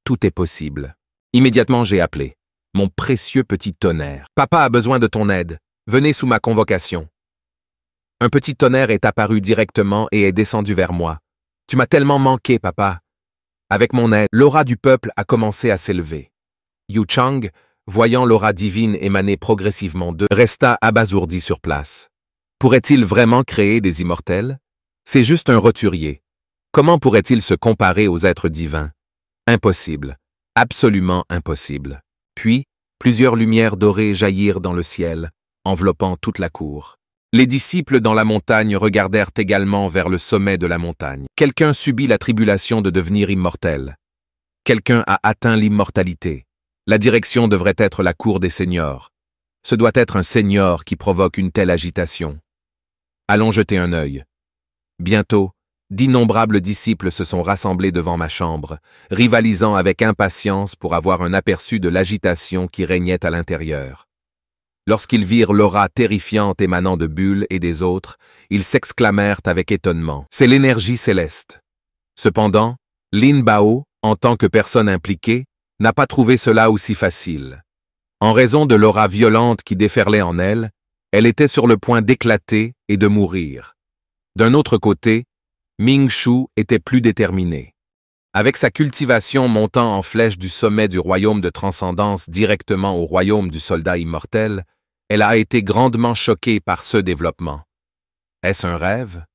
tout est possible. Immédiatement, j'ai appelé. Mon précieux petit tonnerre. Papa a besoin de ton aide. Venez sous ma convocation. Un petit tonnerre est apparu directement et est descendu vers moi. Tu m'as tellement manqué, papa. Avec mon aide, l'aura du peuple a commencé à s'élever. Yu Chang, voyant l'aura divine émaner progressivement d'eux, resta abasourdi sur place. Pourrait-il vraiment créer des immortels? C'est juste un roturier. Comment pourrait-il se comparer aux êtres divins? Impossible. Absolument impossible. Puis, plusieurs lumières dorées jaillirent dans le ciel, enveloppant toute la cour. Les disciples dans la montagne regardèrent également vers le sommet de la montagne. Quelqu'un subit la tribulation de devenir immortel. Quelqu'un a atteint l'immortalité. La direction devrait être la cour des seniors. Ce doit être un senior qui provoque une telle agitation. Allons jeter un œil. Bientôt, d'innombrables disciples se sont rassemblés devant ma chambre, rivalisant avec impatience pour avoir un aperçu de l'agitation qui régnait à l'intérieur. Lorsqu'ils virent l'aura terrifiante émanant de Bull et des autres, ils s'exclamèrent avec étonnement. C'est l'énergie céleste. Cependant, Lin Bao, en tant que personne impliquée, n'a pas trouvé cela aussi facile. En raison de l'aura violente qui déferlait en elle, elle était sur le point d'éclater et de mourir. D'un autre côté, Ming Shu était plus déterminé. Avec sa cultivation montant en flèche du sommet du royaume de transcendance directement au royaume du soldat immortel, elle a été grandement choquée par ce développement. Est-ce un rêve?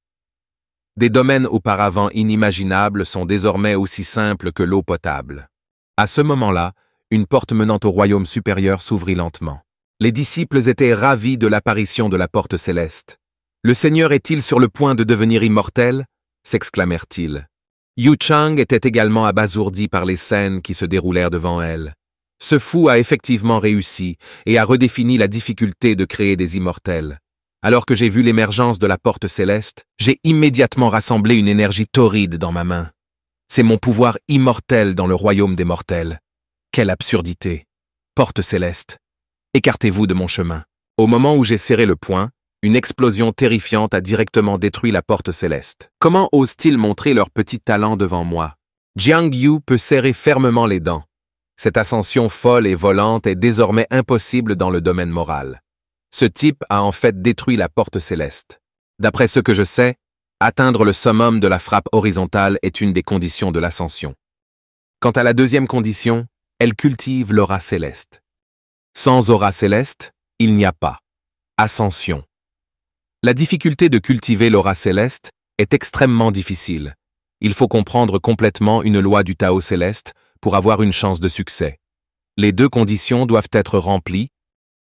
Des domaines auparavant inimaginables sont désormais aussi simples que l'eau potable. À ce moment-là, une porte menant au royaume supérieur s'ouvrit lentement. Les disciples étaient ravis de l'apparition de la porte céleste. « Le Seigneur est-il sur le point de devenir immortel ?» s'exclamèrent-ils. Yu Chang était également abasourdi par les scènes qui se déroulèrent devant elle. Ce fou a effectivement réussi et a redéfini la difficulté de créer des immortels. Alors que j'ai vu l'émergence de la porte céleste, j'ai immédiatement rassemblé une énergie torride dans ma main. C'est mon pouvoir immortel dans le royaume des mortels. Quelle absurdité! Porte céleste, écartez-vous de mon chemin. Au moment où j'ai serré le poing, une explosion terrifiante a directement détruit la porte céleste. Comment osent-ils montrer leur petit talent devant moi? Jiang Yu peut serrer fermement les dents. Cette ascension folle et volante est désormais impossible dans le domaine moral. Ce type a en fait détruit la porte céleste. D'après ce que je sais, atteindre le summum de la frappe horizontale est une des conditions de l'ascension. Quant à la deuxième condition, elle cultive l'aura céleste. Sans aura céleste, il n'y a pas ascension. La difficulté de cultiver l'aura céleste est extrêmement difficile. Il faut comprendre complètement une loi du Tao céleste pour avoir une chance de succès. Les deux conditions doivent être remplies,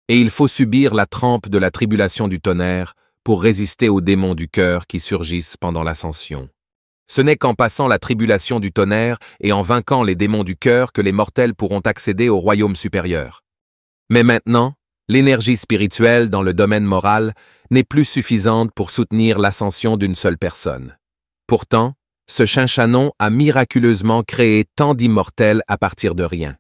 et il faut subir la trempe de la tribulation du tonnerre pour résister aux démons du cœur qui surgissent pendant l'ascension. Ce n'est qu'en passant la tribulation du tonnerre et en vainquant les démons du cœur que les mortels pourront accéder au royaume supérieur. Mais maintenant, l'énergie spirituelle dans le domaine moral n'est plus suffisante pour soutenir l'ascension d'une seule personne. Pourtant, ce Shinchanon a miraculeusement créé tant d'immortels à partir de rien.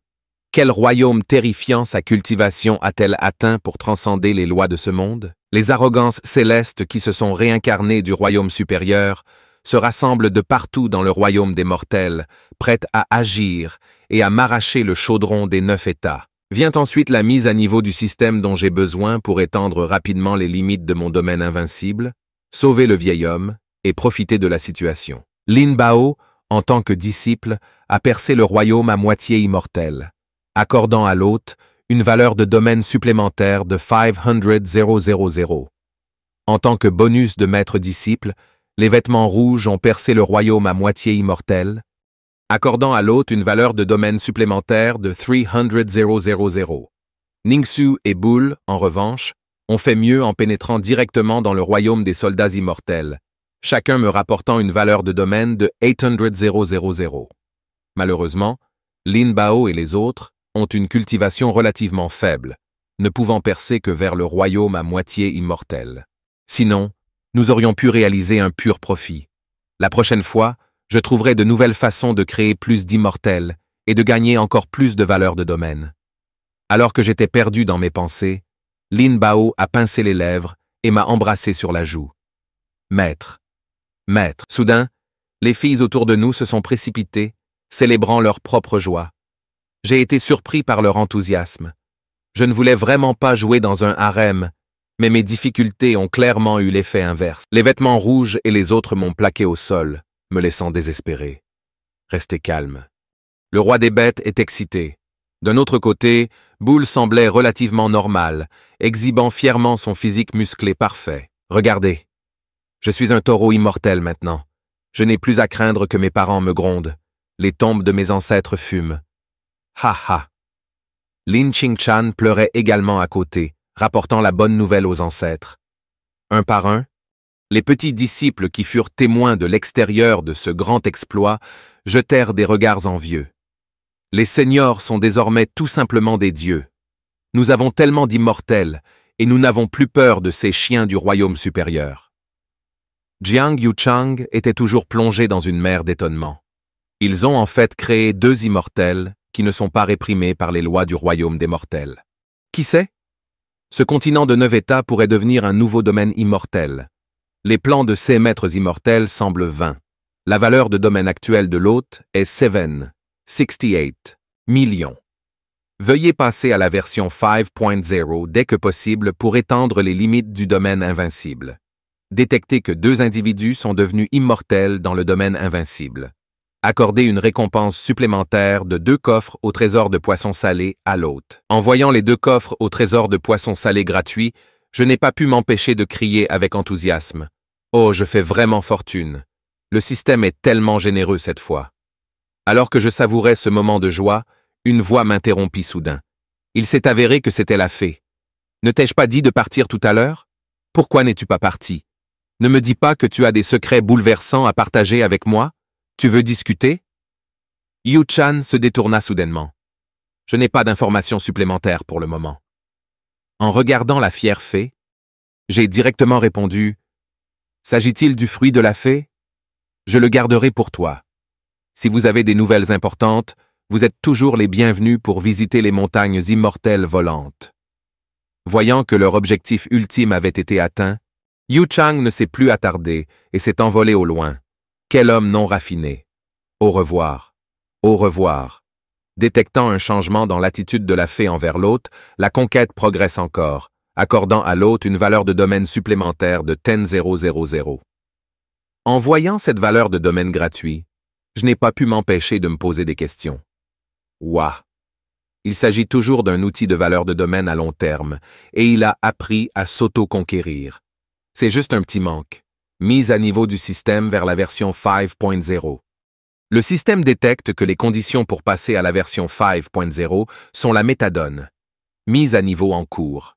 Quel royaume terrifiant sa cultivation a-t-elle atteint pour transcender les lois de ce monde? Les arrogances célestes qui se sont réincarnées du royaume supérieur se rassemblent de partout dans le royaume des mortels, prêtes à agir et à m'arracher le chaudron des 9 états. Vient ensuite la mise à niveau du système dont j'ai besoin pour étendre rapidement les limites de mon domaine invincible, sauver le vieil homme et profiter de la situation. Lin Bao, en tant que disciple, a percé le royaume à moitié immortel, accordant à l'hôte une valeur de domaine supplémentaire de 500,000. En tant que bonus de maître-disciple, les vêtements rouges ont percé le royaume à moitié immortel, accordant à l'hôte une valeur de domaine supplémentaire de 300,000. Ningxu et Bull, en revanche, ont fait mieux en pénétrant directement dans le royaume des soldats immortels, chacun me rapportant une valeur de domaine de 800,000. Malheureusement, Lin Bao et les autres ont une cultivation relativement faible, ne pouvant percer que vers le royaume à moitié immortel. Sinon, nous aurions pu réaliser un pur profit. La prochaine fois, je trouverai de nouvelles façons de créer plus d'immortels et de gagner encore plus de valeur de domaine. Alors que j'étais perdu dans mes pensées, Lin Bao a pincé les lèvres et m'a embrassé sur la joue. Maître, maître. Soudain, les filles autour de nous se sont précipitées, célébrant leur propre joie. J'ai été surpris par leur enthousiasme. Je ne voulais vraiment pas jouer dans un harem, mais mes difficultés ont clairement eu l'effet inverse. Les vêtements rouges et les autres m'ont plaqué au sol, me laissant désespéré. Restez calme. Le roi des bêtes est excité. D'un autre côté, Bull semblait relativement normal, exhibant fièrement son physique musclé parfait. Regardez. Je suis un taureau immortel maintenant. Je n'ai plus à craindre que mes parents me grondent. Les tombes de mes ancêtres fument. Ha ha. Lin Qingchan pleurait également à côté, rapportant la bonne nouvelle aux ancêtres. Un par un, les petits disciples qui furent témoins de l'extérieur de ce grand exploit jetèrent des regards envieux. Les seniors sont désormais tout simplement des dieux. Nous avons tellement d'immortels, et nous n'avons plus peur de ces chiens du royaume supérieur. Jiang Yuchang était toujours plongé dans une mer d'étonnement. Ils ont en fait créé 2 immortels qui ne sont pas réprimés par les lois du royaume des mortels. Qui sait? Ce continent de 9 États pourrait devenir un nouveau domaine immortel. Les plans de ces maîtres immortels semblent vains. La valeur de domaine actuelle de l'hôte est 68 millions. Veuillez passer à la version 5.0 dès que possible pour étendre les limites du domaine invincible. Détectez que 2 individus sont devenus immortels dans le domaine invincible. Accordez une récompense supplémentaire de 2 coffres au trésor de poissons salés à l'hôte. En voyant les 2 coffres au trésor de poissons salés gratuits, je n'ai pas pu m'empêcher de crier avec enthousiasme. Oh, je fais vraiment fortune. Le système est tellement généreux cette fois. Alors que je savourais ce moment de joie, une voix m'interrompit soudain. Il s'est avéré que c'était la fée. Ne t'ai-je pas dit de partir tout à l'heure? Pourquoi n'es-tu pas parti? Ne me dis pas que tu as des secrets bouleversants à partager avec moi? Tu veux discuter? Yu Chan se détourna soudainement. Je n'ai pas d'informations supplémentaires pour le moment. En regardant la fière fée, j'ai directement répondu « S'agit-il du fruit de la fée? Je le garderai pour toi. Si vous avez des nouvelles importantes, vous êtes toujours les bienvenus pour visiter les montagnes immortelles volantes. » Voyant que leur objectif ultime avait été atteint, Yu Chang ne s'est plus attardé et s'est envolé au loin. Quel homme non raffiné. Au revoir. Au revoir. Détectant un changement dans l'attitude de la fée envers l'hôte, la conquête progresse encore, accordant à l'hôte une valeur de domaine supplémentaire de 10,000. En voyant cette valeur de domaine gratuit, je n'ai pas pu m'empêcher de me poser des questions. Ouah! Il s'agit toujours d'un outil de valeur de domaine à long terme, et il a appris à s'auto-conquérir. C'est juste un petit manque. Mise à niveau du système vers la version 5.0. Le système détecte que les conditions pour passer à la version 5.0 sont la métadone. Mise à niveau en cours.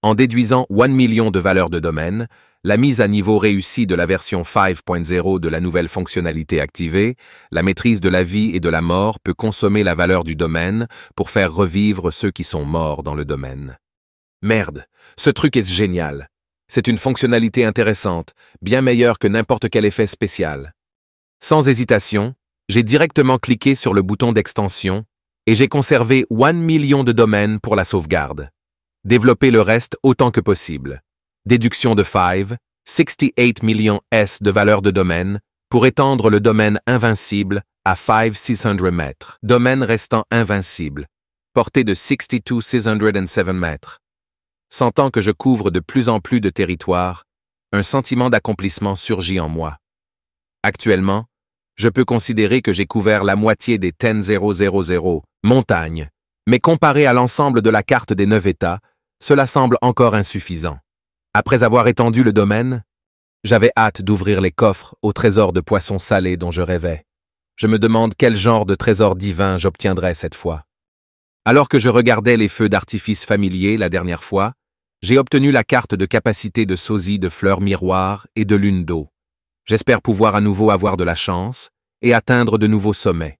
En déduisant 1 million de valeurs de domaine, la mise à niveau réussie de la version 5.0 de la nouvelle fonctionnalité activée, la maîtrise de la vie et de la mort peut consommer la valeur du domaine pour faire revivre ceux qui sont morts dans le domaine. Merde, ce truc est génial. C'est une fonctionnalité intéressante, bien meilleure que n'importe quel effet spécial. Sans hésitation, j'ai directement cliqué sur le bouton d'extension Et j'ai conservé 1 million de domaines pour la sauvegarde. Développer le reste autant que possible. Déduction de 5, 68 millions S de valeur de domaine, pour étendre le domaine invincible à 5600 mètres. Domaine restant invincible. Portée de 62,607 mètres. Sentant que je couvre de plus en plus de territoire, un sentiment d'accomplissement surgit en moi. Actuellement, je peux considérer que j'ai couvert la moitié des 10,000 montagnes, mais comparé à l'ensemble de la carte des 9 États, cela semble encore insuffisant. Après avoir étendu le domaine, j'avais hâte d'ouvrir les coffres aux trésors de poissons salés dont je rêvais. Je me demande quel genre de trésor divin j'obtiendrai cette fois. Alors que je regardais les feux d'artifice familiers la dernière fois, j'ai obtenu la carte de capacité de sosie de fleurs miroirs et de lune d'eau. J'espère pouvoir à nouveau avoir de la chance et atteindre de nouveaux sommets.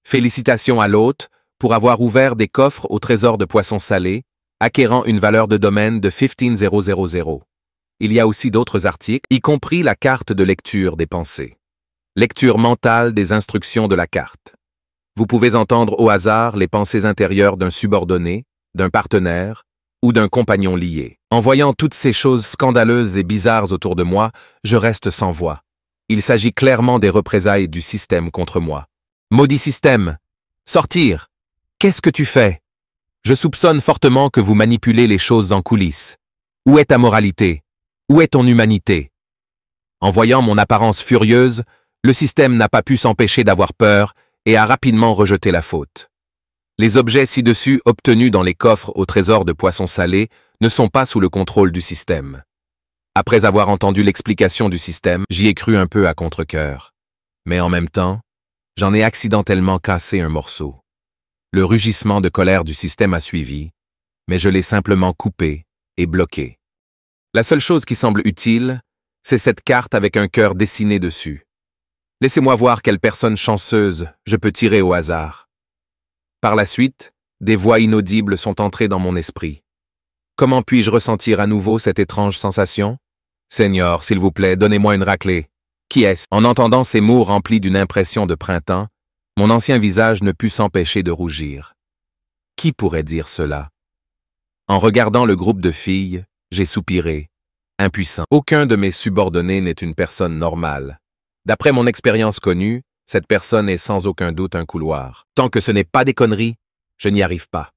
Félicitations à l'hôte pour avoir ouvert des coffres au trésor de poissons salés, acquérant une valeur de domaine de 15,000. Il y a aussi d'autres articles, y compris la carte de lecture des pensées. Lecture mentale des instructions de la carte. Vous pouvez entendre au hasard les pensées intérieures d'un subordonné, d'un partenaire ou d'un compagnon lié. En voyant toutes ces choses scandaleuses et bizarres autour de moi, je reste sans voix. Il s'agit clairement des représailles du système contre moi. Maudit système! Sortir! Qu'est-ce que tu fais? Je soupçonne fortement que vous manipulez les choses en coulisses. Où est ta moralité? Où est ton humanité? En voyant mon apparence furieuse, le système n'a pas pu s'empêcher d'avoir peur et a rapidement rejeté la faute. Les objets ci-dessus obtenus dans les coffres au trésor de poissons salés ne sont pas sous le contrôle du système. Après avoir entendu l'explication du système, j'y ai cru un peu à contre-cœur. Mais en même temps, j'en ai accidentellement cassé un morceau. Le rugissement de colère du système a suivi, mais je l'ai simplement coupé et bloqué. La seule chose qui semble utile, c'est cette carte avec un cœur dessiné dessus. Laissez-moi voir quelle personne chanceuse je peux tirer au hasard. Par la suite, des voix inaudibles sont entrées dans mon esprit. Comment puis-je ressentir à nouveau cette étrange sensation? Seigneur, s'il vous plaît, donnez-moi une raclée. Qui est-ce? En entendant ces mots remplis d'une impression de printemps, mon ancien visage ne put s'empêcher de rougir. Qui pourrait dire cela? En regardant le groupe de filles, j'ai soupiré, impuissant. Aucun de mes subordonnés n'est une personne normale. D'après mon expérience connue, cette personne est sans aucun doute un couloir. Tant que ce n'est pas des conneries, je n'y arrive pas.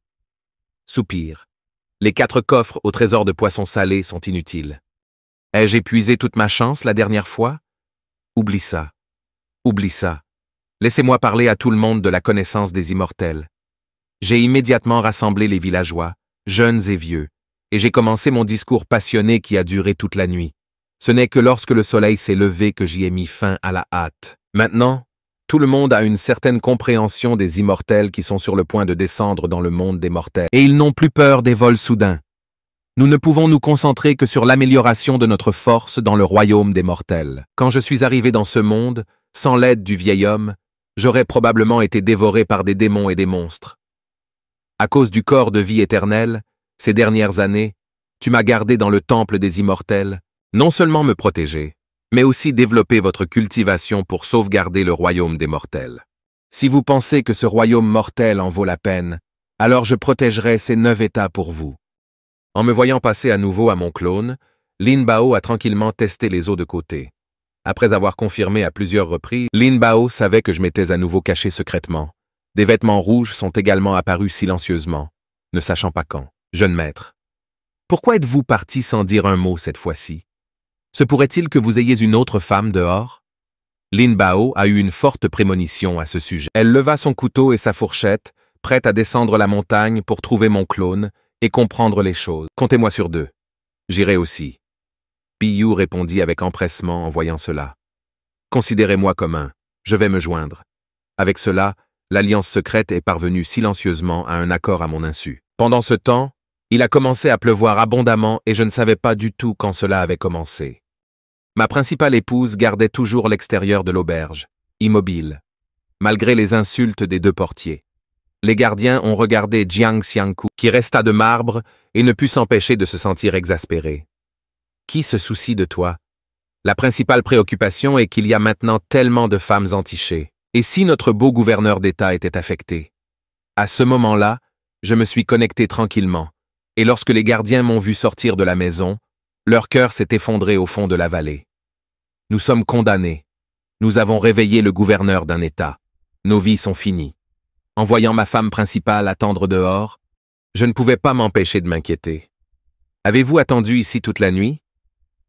Soupir. Les 4 coffres au trésor de poissons salés sont inutiles. Ai-je épuisé toute ma chance la dernière fois? Oublie ça. Oublie ça. Laissez-moi parler à tout le monde de la connaissance des immortels. J'ai immédiatement rassemblé les villageois, jeunes et vieux, et j'ai commencé mon discours passionné qui a duré toute la nuit. Ce n'est que lorsque le soleil s'est levé que j'y ai mis fin à la hâte. Maintenant, tout le monde a une certaine compréhension des immortels qui sont sur le point de descendre dans le monde des mortels, et ils n'ont plus peur des vols soudains. Nous ne pouvons nous concentrer que sur l'amélioration de notre force dans le royaume des mortels. Quand je suis arrivé dans ce monde, sans l'aide du vieil homme, j'aurais probablement été dévoré par des démons et des monstres. À cause du corps de vie éternelle, ces dernières années, tu m'as gardé dans le temple des immortels, non seulement me protéger, mais aussi développer votre cultivation pour sauvegarder le royaume des mortels. Si vous pensez que ce royaume mortel en vaut la peine, alors je protégerai ces 9 États pour vous. En me voyant passer à nouveau à mon clone, Lin Bao a tranquillement testé les eaux de côté. Après avoir confirmé à plusieurs reprises, Lin Bao savait que je m'étais à nouveau caché secrètement. Des vêtements rouges sont également apparus silencieusement, ne sachant pas quand. Jeune maître, pourquoi êtes-vous parti sans dire un mot cette fois-ci? Se pourrait-il que vous ayez une autre femme dehors? Lin Bao a eu une forte prémonition à ce sujet. Elle leva son couteau et sa fourchette, prête à descendre la montagne pour trouver mon clone et comprendre les choses. Comptez-moi sur 2. J'irai aussi. Piyu répondit avec empressement en voyant cela. Considérez-moi comme un. Je vais me joindre. Avec cela, l'alliance secrète est parvenue silencieusement à un accord à mon insu. Pendant ce temps, il a commencé à pleuvoir abondamment et je ne savais pas du tout quand cela avait commencé. Ma principale épouse gardait toujours l'extérieur de l'auberge, immobile, malgré les insultes des 2 portiers. Les gardiens ont regardé Jiang Xiangku, qui resta de marbre et ne put s'empêcher de se sentir exaspéré. Qui se soucie de toi? La principale préoccupation est qu'il y a maintenant tellement de femmes entichées. Et si notre beau gouverneur d'État était affecté? À ce moment-là, je me suis connecté tranquillement, et lorsque les gardiens m'ont vu sortir de la maison, leur cœur s'est effondré au fond de la vallée. Nous sommes condamnés. Nous avons réveillé le gouverneur d'un État. Nos vies sont finies. En voyant ma femme principale attendre dehors, je ne pouvais pas m'empêcher de m'inquiéter. Avez-vous attendu ici toute la nuit?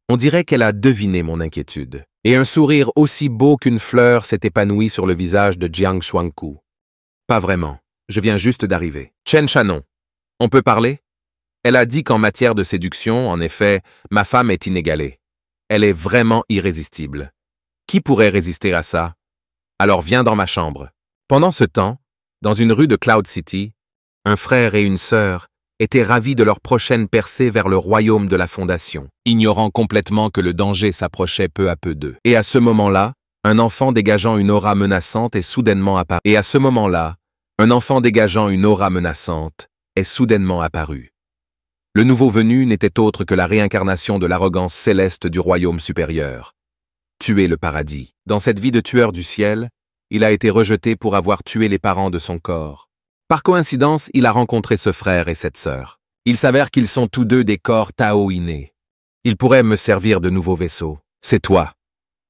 On dirait qu'elle a deviné mon inquiétude. Et un sourire aussi beau qu'une fleur s'est épanoui sur le visage de Jiang Xuanku. Pas vraiment. Je viens juste d'arriver. Chen Shannon, on peut parler? Elle a dit qu'en matière de séduction, en effet, ma femme est inégalée. Elle est vraiment irrésistible. Qui pourrait résister à ça? Alors viens dans ma chambre. Pendant ce temps, dans une rue de Cloud City, un frère et une sœur étaient ravis de leur prochaine percée vers le royaume de la Fondation, ignorant complètement que le danger s'approchait peu à peu d'eux. Et à ce moment-là, un enfant dégageant une aura menaçante est soudainement apparu. Le nouveau venu n'était autre que la réincarnation de l'arrogance céleste du royaume supérieur. Tuer le paradis. Dans cette vie de tueur du ciel, il a été rejeté pour avoir tué les parents de son corps. Par coïncidence, il a rencontré ce frère et cette sœur. Il s'avère qu'ils sont tous deux des corps Tao innés. Ils pourraient me servir de nouveau vaisseau. C'est toi.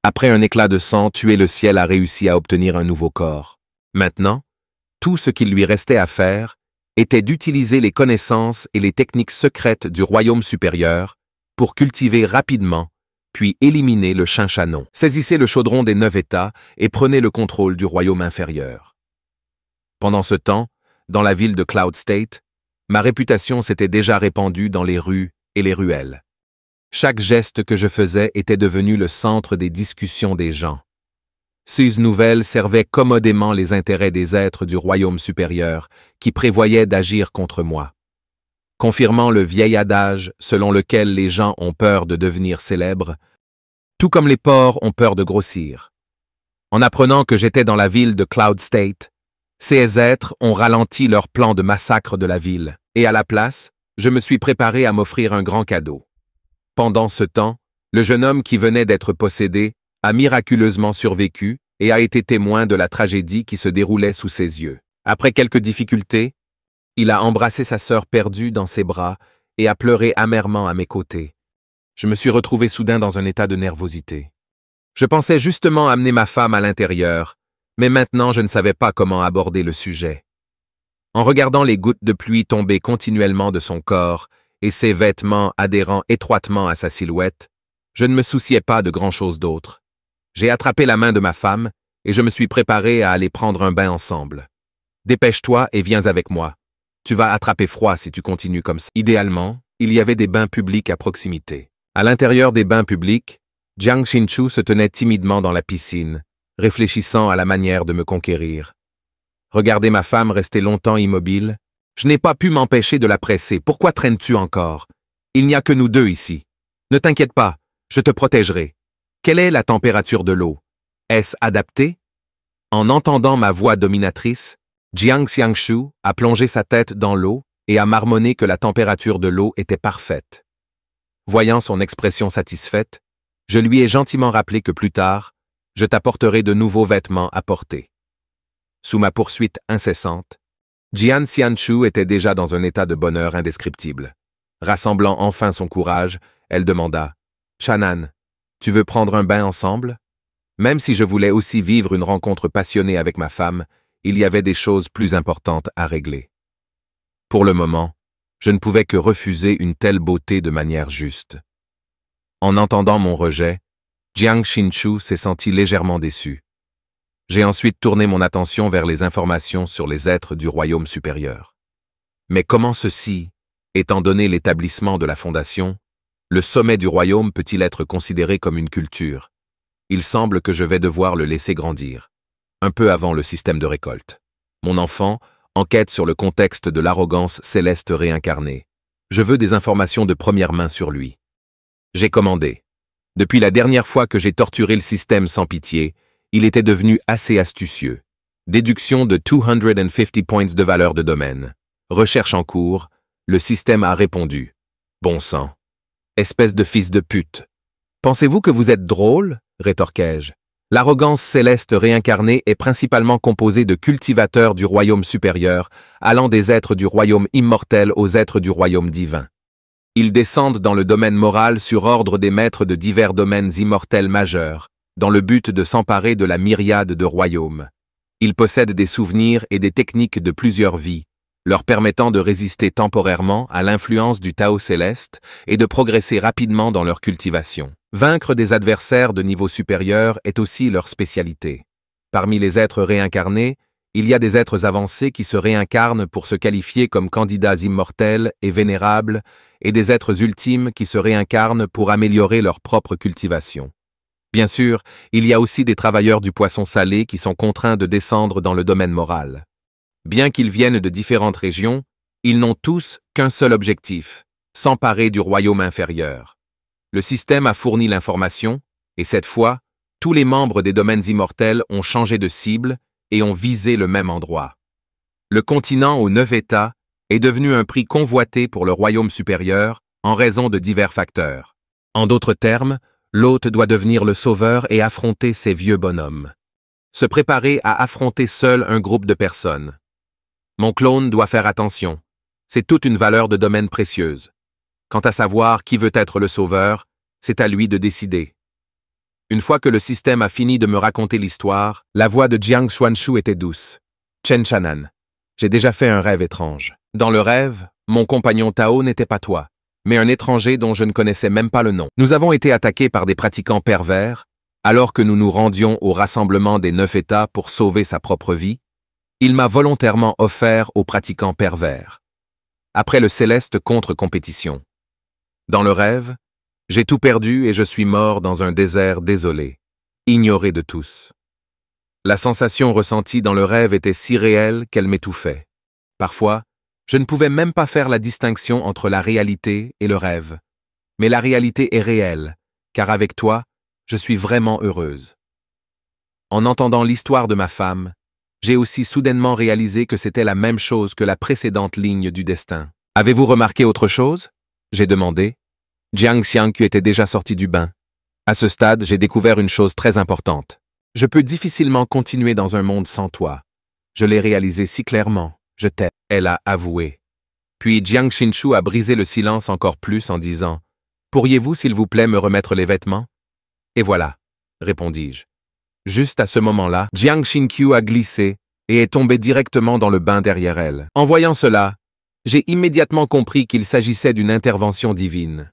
Après un éclat de sang, tuer le ciel a réussi à obtenir un nouveau corps. Maintenant, tout ce qu'il lui restait à faire était d'utiliser les connaissances et les techniques secrètes du royaume supérieur pour cultiver rapidement, puis éliminer le Shin-Shannon. Saisissez le chaudron des 9 États et prenez le contrôle du royaume inférieur. Pendant ce temps, dans la ville de Cloud State, ma réputation s'était déjà répandue dans les rues et les ruelles. Chaque geste que je faisais était devenu le centre des discussions des gens. Ces nouvelles servaient commodément les intérêts des êtres du royaume supérieur qui prévoyaient d'agir contre moi. Confirmant le vieil adage selon lequel les gens ont peur de devenir célèbres, tout comme les porcs ont peur de grossir. En apprenant que j'étais dans la ville de Cloud State, ces êtres ont ralenti leur plan de massacre de la ville, et à la place, je me suis préparé à m'offrir un grand cadeau. Pendant ce temps, le jeune homme qui venait d'être possédé a miraculeusement survécu et a été témoin de la tragédie qui se déroulait sous ses yeux. Après quelques difficultés, il a embrassé sa sœur perdue dans ses bras et a pleuré amèrement à mes côtés. Je me suis retrouvé soudain dans un état de nervosité. Je pensais justement amener ma femme à l'intérieur, mais maintenant je ne savais pas comment aborder le sujet. En regardant les gouttes de pluie tomber continuellement de son corps et ses vêtements adhérant étroitement à sa silhouette, je ne me souciais pas de grand-chose d'autre. J'ai attrapé la main de ma femme et je me suis préparé à aller prendre un bain ensemble. Dépêche-toi et viens avec moi. Tu vas attraper froid si tu continues comme ça. Idéalement, il y avait des bains publics à proximité. À l'intérieur des bains publics, Jiang Xinchu se tenait timidement dans la piscine, réfléchissant à la manière de me conquérir. Regarder ma femme rester longtemps immobile, je n'ai pas pu m'empêcher de la presser. Pourquoi traînes-tu encore? Il n'y a que nous deux ici. Ne t'inquiète pas, je te protégerai. Quelle est la température de l'eau? Est-ce adapté? En entendant ma voix dominatrice, Jiang Xiangshu a plongé sa tête dans l'eau et a marmonné que la température de l'eau était parfaite. Voyant son expression satisfaite, je lui ai gentiment rappelé que plus tard, je t'apporterai de nouveaux vêtements à porter. Sous ma poursuite incessante, Jiang Xiangshu était déjà dans un état de bonheur indescriptible. Rassemblant enfin son courage, elle demanda « Shannon, tu veux prendre un bain ensemble ?» Même si je voulais aussi vivre une rencontre passionnée avec ma femme, il y avait des choses plus importantes à régler. Pour le moment, je ne pouvais que refuser une telle beauté de manière juste. En entendant mon rejet, Jiang Xinchu s'est senti légèrement déçu. J'ai ensuite tourné mon attention vers les informations sur les êtres du royaume supérieur. Mais comment ceci, étant donné l'établissement de la fondation, le sommet du royaume peut-il être considéré comme une culture? Il semble que je vais devoir le laisser grandir, un peu avant le système de récolte. Mon enfant enquête sur le contexte de l'arrogance céleste réincarnée. Je veux des informations de première main sur lui. J'ai commandé. Depuis la dernière fois que j'ai torturé le système sans pitié, il était devenu assez astucieux. Déduction de 250 points de valeur de domaine. Recherche en cours, le système a répondu. Bon sang. Espèce de fils de pute. Pensez-vous que vous êtes drôle? Rétorquai-je. L'arrogance céleste réincarnée est principalement composée de cultivateurs du royaume supérieur, allant des êtres du royaume immortel aux êtres du royaume divin. Ils descendent dans le domaine moral sur ordre des maîtres de divers domaines immortels majeurs, dans le but de s'emparer de la myriade de royaumes. Ils possèdent des souvenirs et des techniques de plusieurs vies, leur permettant de résister temporairement à l'influence du Tao céleste et de progresser rapidement dans leur cultivation. Vaincre des adversaires de niveau supérieur est aussi leur spécialité. Parmi les êtres réincarnés, il y a des êtres avancés qui se réincarnent pour se qualifier comme candidats immortels et vénérables, et des êtres ultimes qui se réincarnent pour améliorer leur propre cultivation. Bien sûr, il y a aussi des travailleurs du poisson salé qui sont contraints de descendre dans le domaine moral. Bien qu'ils viennent de différentes régions, ils n'ont tous qu'un seul objectif, s'emparer du royaume inférieur. Le système a fourni l'information, et cette fois, tous les membres des domaines immortels ont changé de cible et ont visé le même endroit. Le continent aux 9 États est devenu un prix convoité pour le royaume supérieur en raison de divers facteurs. En d'autres termes, l'hôte doit devenir le sauveur et affronter ces vieux bonhommes. Se préparer à affronter seul un groupe de personnes. Mon clone doit faire attention. C'est toute une valeur de domaine précieuse. Quant à savoir qui veut être le sauveur, c'est à lui de décider. Une fois que le système a fini de me raconter l'histoire, la voix de Jiang Xuanshu était douce. Chen Chanan, j'ai déjà fait un rêve étrange. Dans le rêve, mon compagnon Tao n'était pas toi, mais un étranger dont je ne connaissais même pas le nom. Nous avons été attaqués par des pratiquants pervers, alors que nous nous rendions au rassemblement des 9 États pour sauver sa propre vie. Il m'a volontairement offert aux pratiquants pervers. Après le céleste contre-compétition. Dans le rêve, j'ai tout perdu et je suis mort dans un désert désolé, ignoré de tous. La sensation ressentie dans le rêve était si réelle qu'elle m'étouffait. Parfois, je ne pouvais même pas faire la distinction entre la réalité et le rêve. Mais la réalité est réelle, car avec toi, je suis vraiment heureuse. En entendant l'histoire de ma femme, j'ai aussi soudainement réalisé que c'était la même chose que la précédente ligne du destin. Avez-vous remarqué autre chose? J'ai demandé. Jiang Xiangqiu était déjà sorti du bain. À ce stade, j'ai découvert une chose très importante. Je peux difficilement continuer dans un monde sans toi. Je l'ai réalisé si clairement. Je t'aime, elle a avoué. Puis Jiang Xinshu a brisé le silence encore plus en disant « Pourriez-vous, s'il vous plaît, me remettre les vêtements ?» Et voilà, répondis-je. Juste à ce moment-là, Jiang Xinshu a glissé et est tombé directement dans le bain derrière elle. En voyant cela, j'ai immédiatement compris qu'il s'agissait d'une intervention divine.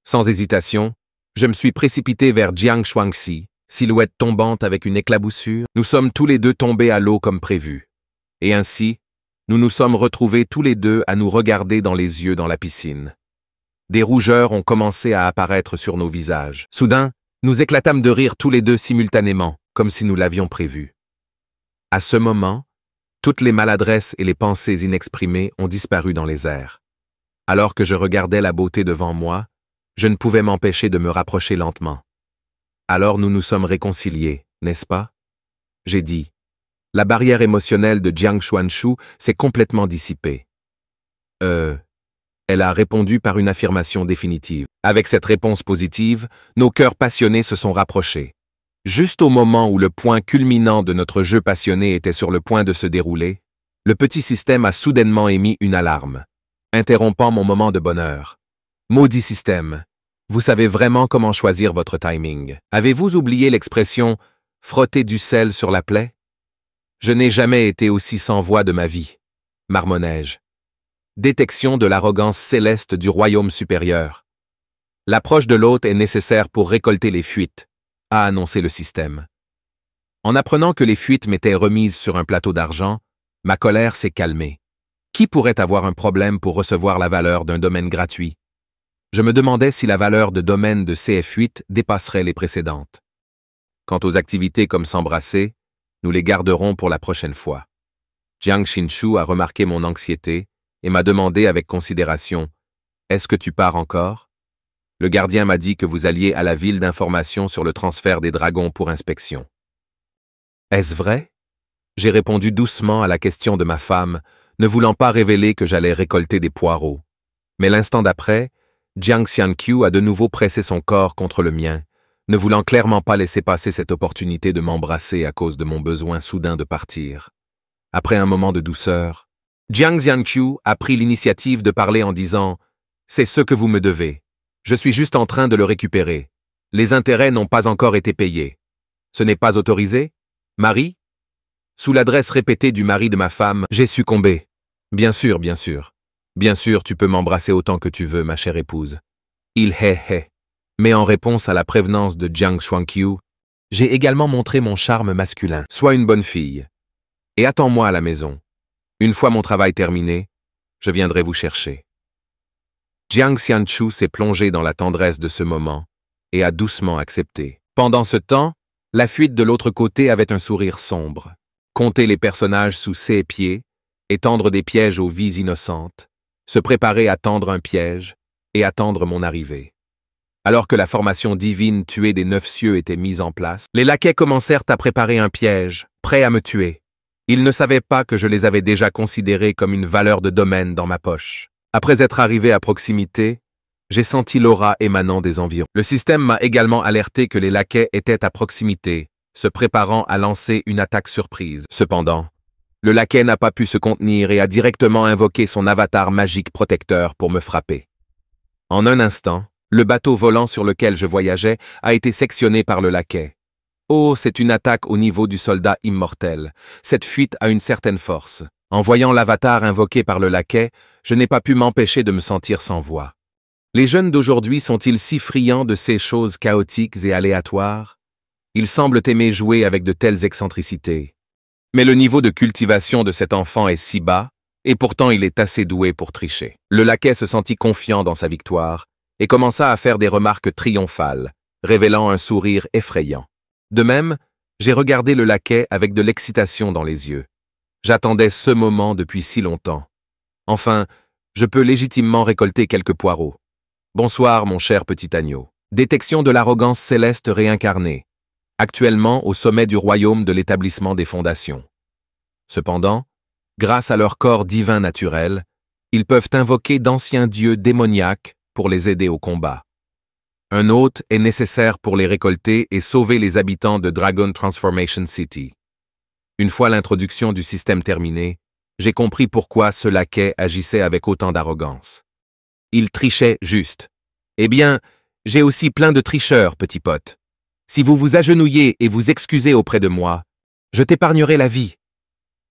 Sans hésitation, je me suis précipité vers Jiang Xuangxi, silhouette tombante avec une éclaboussure. Nous sommes tous les deux tombés à l'eau comme prévu. Et ainsi, nous nous sommes retrouvés tous les deux à nous regarder dans les yeux dans la piscine. Des rougeurs ont commencé à apparaître sur nos visages. Soudain, nous éclatâmes de rire tous les deux simultanément, comme si nous l'avions prévu. À ce moment, toutes les maladresses et les pensées inexprimées ont disparu dans les airs. Alors que je regardais la beauté devant moi, je ne pouvais m'empêcher de me rapprocher lentement. Alors nous nous sommes réconciliés, n'est-ce pas? J'ai dit. La barrière émotionnelle de Jiang Xuanshu s'est complètement dissipée. Elle a répondu par une affirmation définitive. Avec cette réponse positive, nos cœurs passionnés se sont rapprochés. Juste au moment où le point culminant de notre jeu passionné était sur le point de se dérouler, le petit système a soudainement émis une alarme, interrompant mon moment de bonheur. Maudit système, vous savez vraiment comment choisir votre timing. Avez-vous oublié l'expression « frotter du sel sur la plaie » ? Je n'ai jamais été aussi sans voix de ma vie, marmonnai-je. Détection de l'arrogance céleste du royaume supérieur. L'approche de l'hôte est nécessaire pour récolter les fuites, a annoncé le système. En apprenant que les fuites m'étaient remises sur un plateau d'argent, ma colère s'est calmée. Qui pourrait avoir un problème pour recevoir la valeur d'un domaine gratuit? Je me demandais si la valeur de domaine de CF8 dépasserait les précédentes. Quant aux activités comme s'embrasser, nous les garderons pour la prochaine fois. Jiang Xinshu a remarqué mon anxiété et m'a demandé avec considération « Est-ce que tu pars encore ?» Le gardien m'a dit que vous alliez à la ville d'information sur le transfert des dragons pour inspection. Est-ce vrai? J'ai répondu doucement à la question de ma femme, ne voulant pas révéler que j'allais récolter des poireaux. Mais l'instant d'après, Jiang Xiangqiu a de nouveau pressé son corps contre le mien, ne voulant clairement pas laisser passer cette opportunité de m'embrasser à cause de mon besoin soudain de partir. Après un moment de douceur, Jiang Xianqiu a pris l'initiative de parler en disant « C'est ce que vous me devez. Je suis juste en train de le récupérer. Les intérêts n'ont pas encore été payés. Ce n'est pas autorisé? Marie ?» Sous l'adresse répétée du mari de ma femme, j'ai succombé. Bien sûr, bien sûr. Bien sûr, tu peux m'embrasser autant que tu veux, ma chère épouse. Il hé. Mais en réponse à la prévenance de Jiang Xianqiu, j'ai également montré mon charme masculin. Sois une bonne fille. Et attends-moi à la maison. Une fois mon travail terminé, je viendrai vous chercher. Jiang Xianqiu s'est plongé dans la tendresse de ce moment et a doucement accepté. Pendant ce temps, la fuite de l'autre côté avait un sourire sombre. Compter les personnages sous ses pieds, étendre des pièges aux vies innocentes, se préparer à tendre un piège et attendre mon arrivée. Alors que la formation divine tuée des 9 cieux était mise en place, les laquais commencèrent à préparer un piège, prêts à me tuer. Ils ne savaient pas que je les avais déjà considérés comme une valeur de domaine dans ma poche. Après être arrivé à proximité, j'ai senti l'aura émanant des environs. Le système m'a également alerté que les laquais étaient à proximité, se préparant à lancer une attaque surprise. Cependant, le laquais n'a pas pu se contenir et a directement invoqué son avatar magique protecteur pour me frapper. En un instant, le bateau volant sur lequel je voyageais a été sectionné par le laquais. Oh, c'est une attaque au niveau du soldat immortel. Cette fuite a une certaine force. En voyant l'avatar invoqué par le laquais, je n'ai pas pu m'empêcher de me sentir sans voix. Les jeunes d'aujourd'hui sont-ils si friands de ces choses chaotiques et aléatoires? Ils semblent aimer jouer avec de telles excentricités. Mais le niveau de cultivation de cet enfant est si bas, et pourtant il est assez doué pour tricher. Le laquais se sentit confiant dans sa victoire, et commença à faire des remarques triomphales, révélant un sourire effrayant. De même, j'ai regardé le laquais avec de l'excitation dans les yeux. J'attendais ce moment depuis si longtemps. Enfin, je peux légitimement récolter quelques poireaux. Bonsoir, mon cher petit agneau. Détection de l'arrogance céleste réincarnée. Actuellement au sommet du royaume de l'établissement des fondations. Cependant, grâce à leur corps divin naturel, ils peuvent invoquer d'anciens dieux démoniaques pour les aider au combat. Un hôte est nécessaire pour les récolter et sauver les habitants de Dragon Transformation City. Une fois l'introduction du système terminée, j'ai compris pourquoi ce laquais agissait avec autant d'arrogance. Il trichait juste. Eh bien, j'ai aussi plein de tricheurs, petit pote. Si vous vous agenouillez et vous excusez auprès de moi, je t'épargnerai la vie.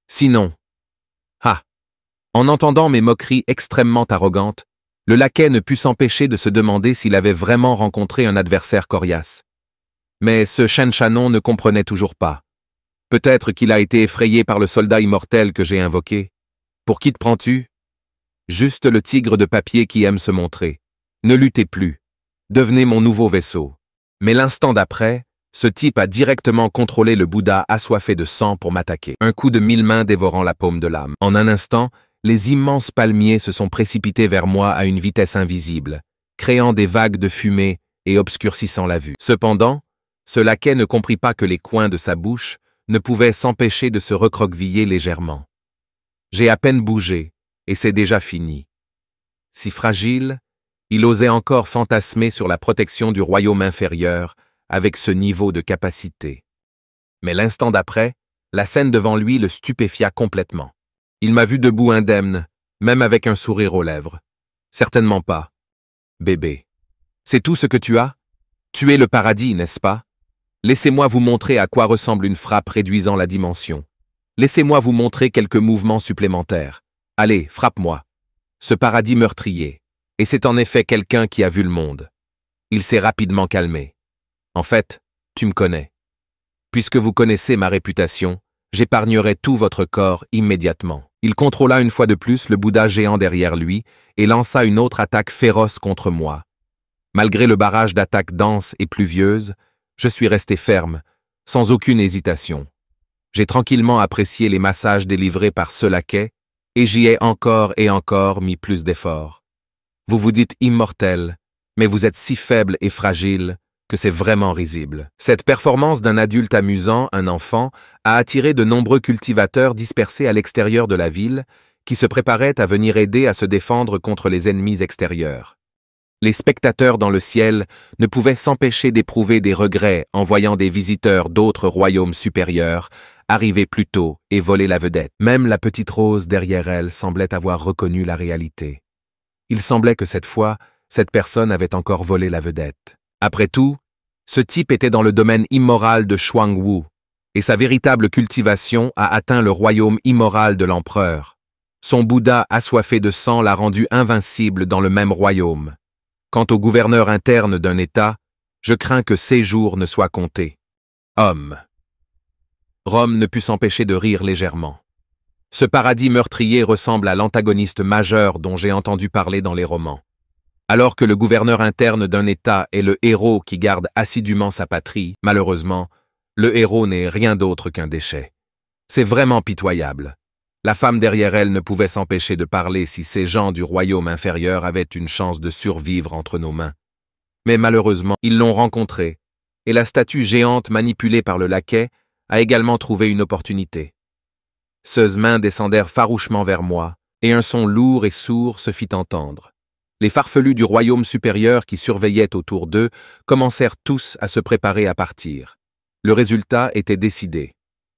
Sinon... Ah! En entendant mes moqueries extrêmement arrogantes, le laquais ne put s'empêcher de se demander s'il avait vraiment rencontré un adversaire coriace. Mais ce Shen Chanon ne comprenait toujours pas. Peut-être qu'il a été effrayé par le soldat immortel que j'ai invoqué. Pour qui te prends-tu? Juste le tigre de papier qui aime se montrer. Ne luttez plus. Devenez mon nouveau vaisseau. Mais l'instant d'après, ce type a directement contrôlé le Bouddha assoiffé de sang pour m'attaquer. Un coup de 1000 mains dévorant la paume de l'âme. En un instant, les immenses palmiers se sont précipités vers moi à une vitesse invisible, créant des vagues de fumée et obscurcissant la vue. Cependant, ce laquais ne comprit pas que les coins de sa bouche ne pouvaient s'empêcher de se recroqueviller légèrement. J'ai à peine bougé, et c'est déjà fini. Si fragile, il osait encore fantasmer sur la protection du royaume inférieur avec ce niveau de capacité. Mais l'instant d'après, la scène devant lui le stupéfia complètement. Il m'a vu debout indemne, même avec un sourire aux lèvres. Certainement pas. Bébé. C'est tout ce que tu as? Tu es le paradis, n'est-ce pas? Laissez-moi vous montrer à quoi ressemble une frappe réduisant la dimension. Laissez-moi vous montrer quelques mouvements supplémentaires. Allez, frappe-moi. Ce paradis meurtrier. Et c'est en effet quelqu'un qui a vu le monde. Il s'est rapidement calmé. En fait, tu me connais. Puisque vous connaissez ma réputation, j'épargnerai tout votre corps immédiatement. Il contrôla une fois de plus le Bouddha géant derrière lui et lança une autre attaque féroce contre moi. Malgré le barrage d'attaques denses et pluvieuses, je suis resté ferme, sans aucune hésitation. J'ai tranquillement apprécié les massages délivrés par ce laquais et j'y ai encore et encore mis plus d'efforts. Vous vous dites immortel, mais vous êtes si faible et fragile que c'est vraiment risible. Cette performance d'un adulte amusant, un enfant, a attiré de nombreux cultivateurs dispersés à l'extérieur de la ville qui se préparaient à venir aider à se défendre contre les ennemis extérieurs. Les spectateurs dans le ciel ne pouvaient s'empêcher d'éprouver des regrets en voyant des visiteurs d'autres royaumes supérieurs arriver plus tôt et voler la vedette. Même la petite Rose derrière elle semblait avoir reconnu la réalité. Il semblait que cette fois, cette personne avait encore volé la vedette. Après tout, ce type était dans le domaine immoral de Shuangwu, et sa véritable cultivation a atteint le royaume immoral de l'empereur. Son Bouddha assoiffé de sang l'a rendu invincible dans le même royaume. Quant au gouverneur interne d'un État, je crains que ses jours ne soient comptés. Homme. Rome ne put s'empêcher de rire légèrement. Ce paradis meurtrier ressemble à l'antagoniste majeur dont j'ai entendu parler dans les romans. Alors que le gouverneur interne d'un État est le héros qui garde assidûment sa patrie, malheureusement, le héros n'est rien d'autre qu'un déchet. C'est vraiment pitoyable. La femme derrière elle ne pouvait s'empêcher de parler si ces gens du royaume inférieur avaient une chance de survivre entre nos mains. Mais malheureusement, ils l'ont rencontré, et la statue géante manipulée par le laquais a également trouvé une opportunité. Ces mains descendèrent farouchement vers moi, et un son lourd et sourd se fit entendre. Les farfelus du royaume supérieur qui surveillaient autour d'eux commencèrent tous à se préparer à partir. Le résultat était décidé.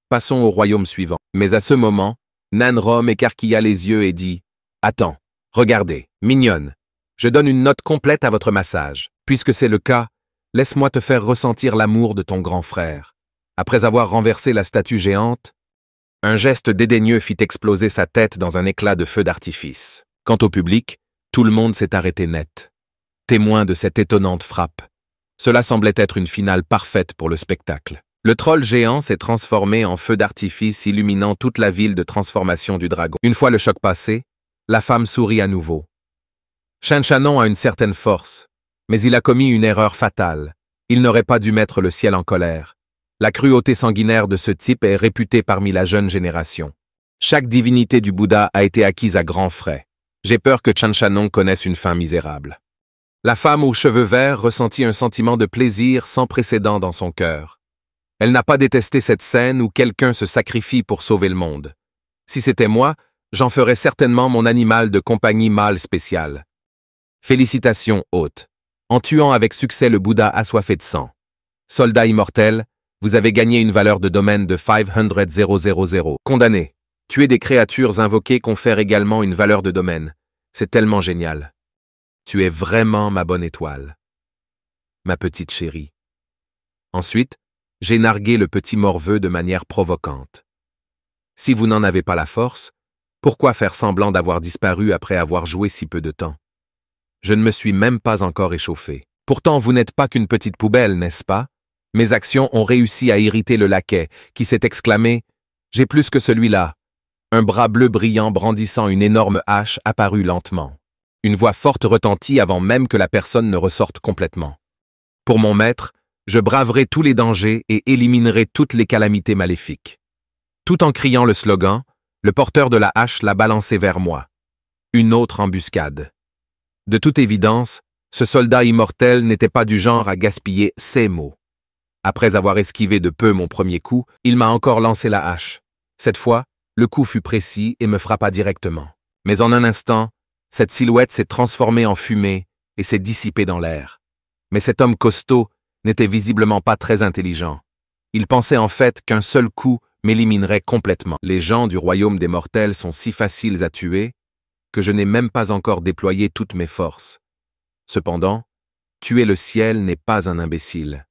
Passons au royaume suivant. Mais à ce moment, Nan Rome écarquilla les yeux et dit « Attends, regardez, mignonne, je donne une note complète à votre massage. Puisque c'est le cas, laisse-moi te faire ressentir l'amour de ton grand frère. » Après avoir renversé la statue géante, un geste dédaigneux fit exploser sa tête dans un éclat de feu d'artifice. Quant au public, tout le monde s'est arrêté net. Témoin de cette étonnante frappe. Cela semblait être une finale parfaite pour le spectacle. Le troll géant s'est transformé en feu d'artifice illuminant toute la ville de transformation du dragon. Une fois le choc passé, la femme sourit à nouveau. Shenchanon a une certaine force, mais il a commis une erreur fatale. Il n'aurait pas dû mettre le ciel en colère. La cruauté sanguinaire de ce type est réputée parmi la jeune génération. Chaque divinité du Bouddha a été acquise à grands frais. J'ai peur que Shenchanon connaisse une fin misérable. La femme aux cheveux verts ressentit un sentiment de plaisir sans précédent dans son cœur. Elle n'a pas détesté cette scène où quelqu'un se sacrifie pour sauver le monde. Si c'était moi, j'en ferais certainement mon animal de compagnie mâle spécial. Félicitations, hôte. En tuant avec succès le Bouddha assoiffé de sang. Soldat immortel, vous avez gagné une valeur de domaine de 500,000. Condamné. Tuer des créatures invoquées confère également une valeur de domaine. C'est tellement génial. Tu es vraiment ma bonne étoile. Ma petite chérie. Ensuite, j'ai nargué le petit morveux de manière provocante. Si vous n'en avez pas la force, pourquoi faire semblant d'avoir disparu après avoir joué si peu de temps? Je ne me suis même pas encore échauffé. Pourtant, vous n'êtes pas qu'une petite poubelle, n'est-ce pas? Mes actions ont réussi à irriter le laquais, qui s'est exclamé « J'ai plus que celui-là ». Un bras bleu brillant brandissant une énorme hache apparut lentement. Une voix forte retentit avant même que la personne ne ressorte complètement. Pour mon maître, je braverai tous les dangers et éliminerai toutes les calamités maléfiques. Tout en criant le slogan, le porteur de la hache l'a balancé vers moi. Une autre embuscade. De toute évidence, ce soldat immortel n'était pas du genre à gaspiller ses mots. Après avoir esquivé de peu mon premier coup, il m'a encore lancé la hache. Cette fois, le coup fut précis et me frappa directement. Mais en un instant, cette silhouette s'est transformée en fumée et s'est dissipée dans l'air. Mais cet homme costaud n'était visiblement pas très intelligent. Il pensait en fait qu'un seul coup m'éliminerait complètement. Les gens du royaume des mortels sont si faciles à tuer que je n'ai même pas encore déployé toutes mes forces. Cependant, tuer le ciel n'est pas un imbécile.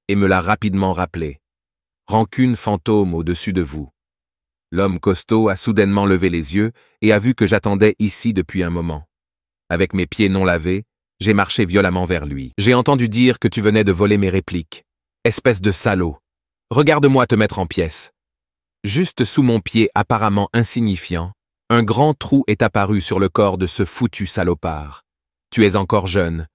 Et me l'a rapidement rappelé. Rancune fantôme au-dessus de vous. L'homme costaud a soudainement levé les yeux et a vu que j'attendais ici depuis un moment. Avec mes pieds non lavés, j'ai marché violemment vers lui. J'ai entendu dire que tu venais de voler mes répliques. Espèce de salaud. Regarde-moi te mettre en pièces. Juste sous mon pied apparemment insignifiant, un grand trou est apparu sur le corps de ce foutu salopard. Tu es encore jeune.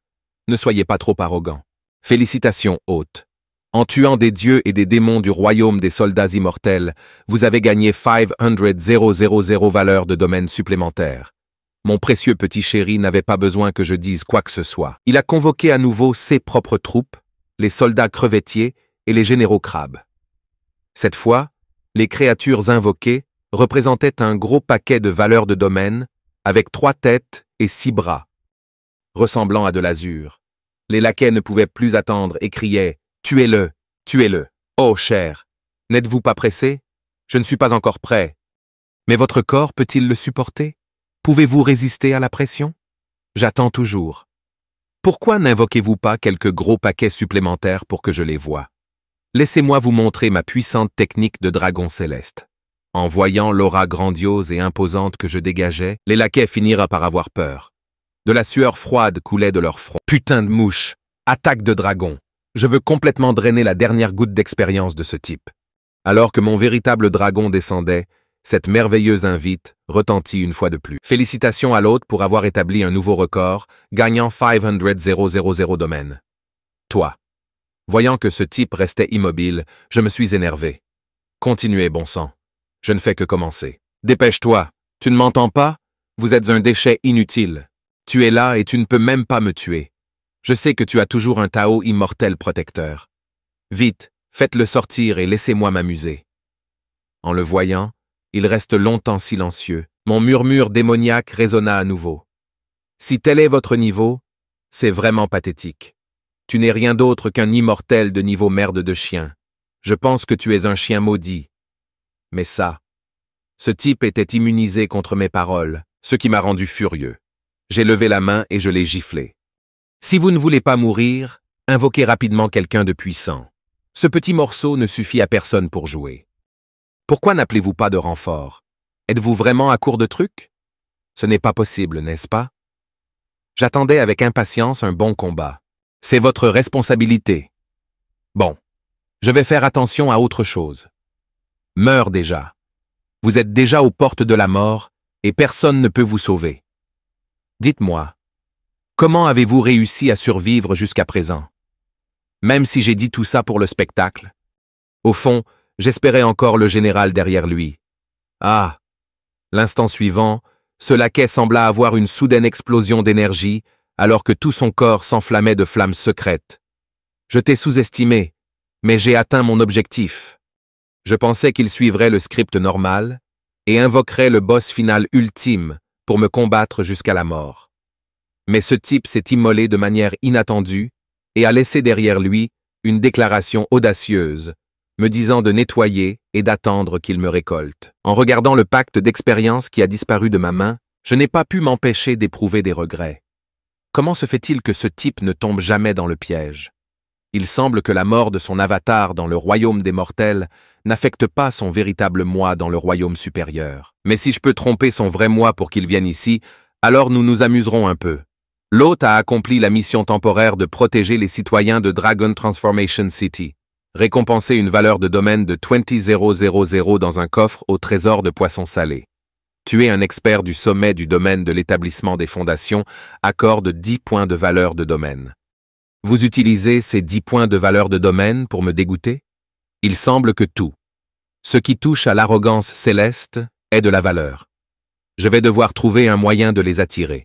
Ne soyez pas trop arrogant. Félicitations, hôte. En tuant des dieux et des démons du royaume des soldats immortels, vous avez gagné 500,000 valeurs de domaine supplémentaires. Mon précieux petit chéri n'avait pas besoin que je dise quoi que ce soit. Il a convoqué à nouveau ses propres troupes, les soldats crevettiers et les généraux crabes. Cette fois, les créatures invoquées représentaient un gros paquet de valeurs de domaine avec 3 têtes et 6 bras. ressemblant à de l'azur. Les laquais ne pouvaient plus attendre et criaient « Tuez-le! Tuez-le! Oh, cher! N'êtes-vous pas pressé? Je ne suis pas encore prêt. Mais votre corps peut-il le supporter? Pouvez-vous résister à la pression? J'attends toujours. Pourquoi n'invoquez-vous pas quelques gros paquets supplémentaires pour que je les voie? Laissez-moi vous montrer ma puissante technique de dragon céleste. » En voyant l'aura grandiose et imposante que je dégageais, les laquais finirent par avoir peur. De la sueur froide coulait de leur front. Putain de mouche! Attaque de dragon! Je veux complètement drainer la dernière goutte d'expérience de ce type. Alors que mon véritable dragon descendait, cette merveilleuse invite retentit une fois de plus. Félicitations à l'hôte pour avoir établi un nouveau record, gagnant 500,000 domaines. Toi. Voyant que ce type restait immobile, je me suis énervé. Continuez, bon sang. Je ne fais que commencer. Dépêche-toi. Tu ne m'entends pas? Vous êtes un déchet inutile. Tu es là et tu ne peux même pas me tuer. Je sais que tu as toujours un Tao immortel protecteur. Vite, faites-le sortir et laissez-moi m'amuser. En le voyant, il reste longtemps silencieux. Mon murmure démoniaque résonna à nouveau. Si tel est votre niveau, c'est vraiment pathétique. Tu n'es rien d'autre qu'un immortel de niveau merde de chien. Je pense que tu es un chien maudit. Mais ça, ce type était immunisé contre mes paroles, ce qui m'a rendu furieux. J'ai levé la main et je l'ai giflé. Si vous ne voulez pas mourir, invoquez rapidement quelqu'un de puissant. Ce petit morceau ne suffit à personne pour jouer. Pourquoi n'appelez-vous pas de renfort? Êtes-vous vraiment à court de trucs? Ce n'est pas possible, n'est-ce pas? J'attendais avec impatience un bon combat. C'est votre responsabilité. Bon, je vais faire attention à autre chose. Meurs déjà. Vous êtes déjà aux portes de la mort et personne ne peut vous sauver. Dites-moi, comment avez-vous réussi à survivre jusqu'à présent? Même si j'ai dit tout ça pour le spectacle. Au fond, j'espérais encore le général derrière lui. Ah! L'instant suivant, ce laquais sembla avoir une soudaine explosion d'énergie alors que tout son corps s'enflammait de flammes secrètes. Je t'ai sous-estimé, mais j'ai atteint mon objectif. Je pensais qu'il suivrait le script normal et invoquerait le boss final ultime pour me combattre jusqu'à la mort. Mais ce type s'est immolé de manière inattendue et a laissé derrière lui une déclaration audacieuse, me disant de nettoyer et d'attendre qu'il me récolte. En regardant le pacte d'expérience qui a disparu de ma main, je n'ai pas pu m'empêcher d'éprouver des regrets. Comment se fait-il que ce type ne tombe jamais dans le piège? Il semble que la mort de son avatar dans le royaume des mortels n'affecte pas son véritable moi dans le royaume supérieur. Mais si je peux tromper son vrai moi pour qu'il vienne ici, alors nous nous amuserons un peu. L'hôte a accompli la mission temporaire de protéger les citoyens de Dragon Transformation City. Récompenser une valeur de domaine de 20,000 dans un coffre au trésor de poissons salés. Tuer un expert du sommet du domaine de l'établissement des fondations accorde 10 points de valeur de domaine. Vous utilisez ces 10 points de valeur de domaine pour me dégoûter? Il semble que tout, ce qui touche à l'arrogance céleste, est de la valeur. Je vais devoir trouver un moyen de les attirer.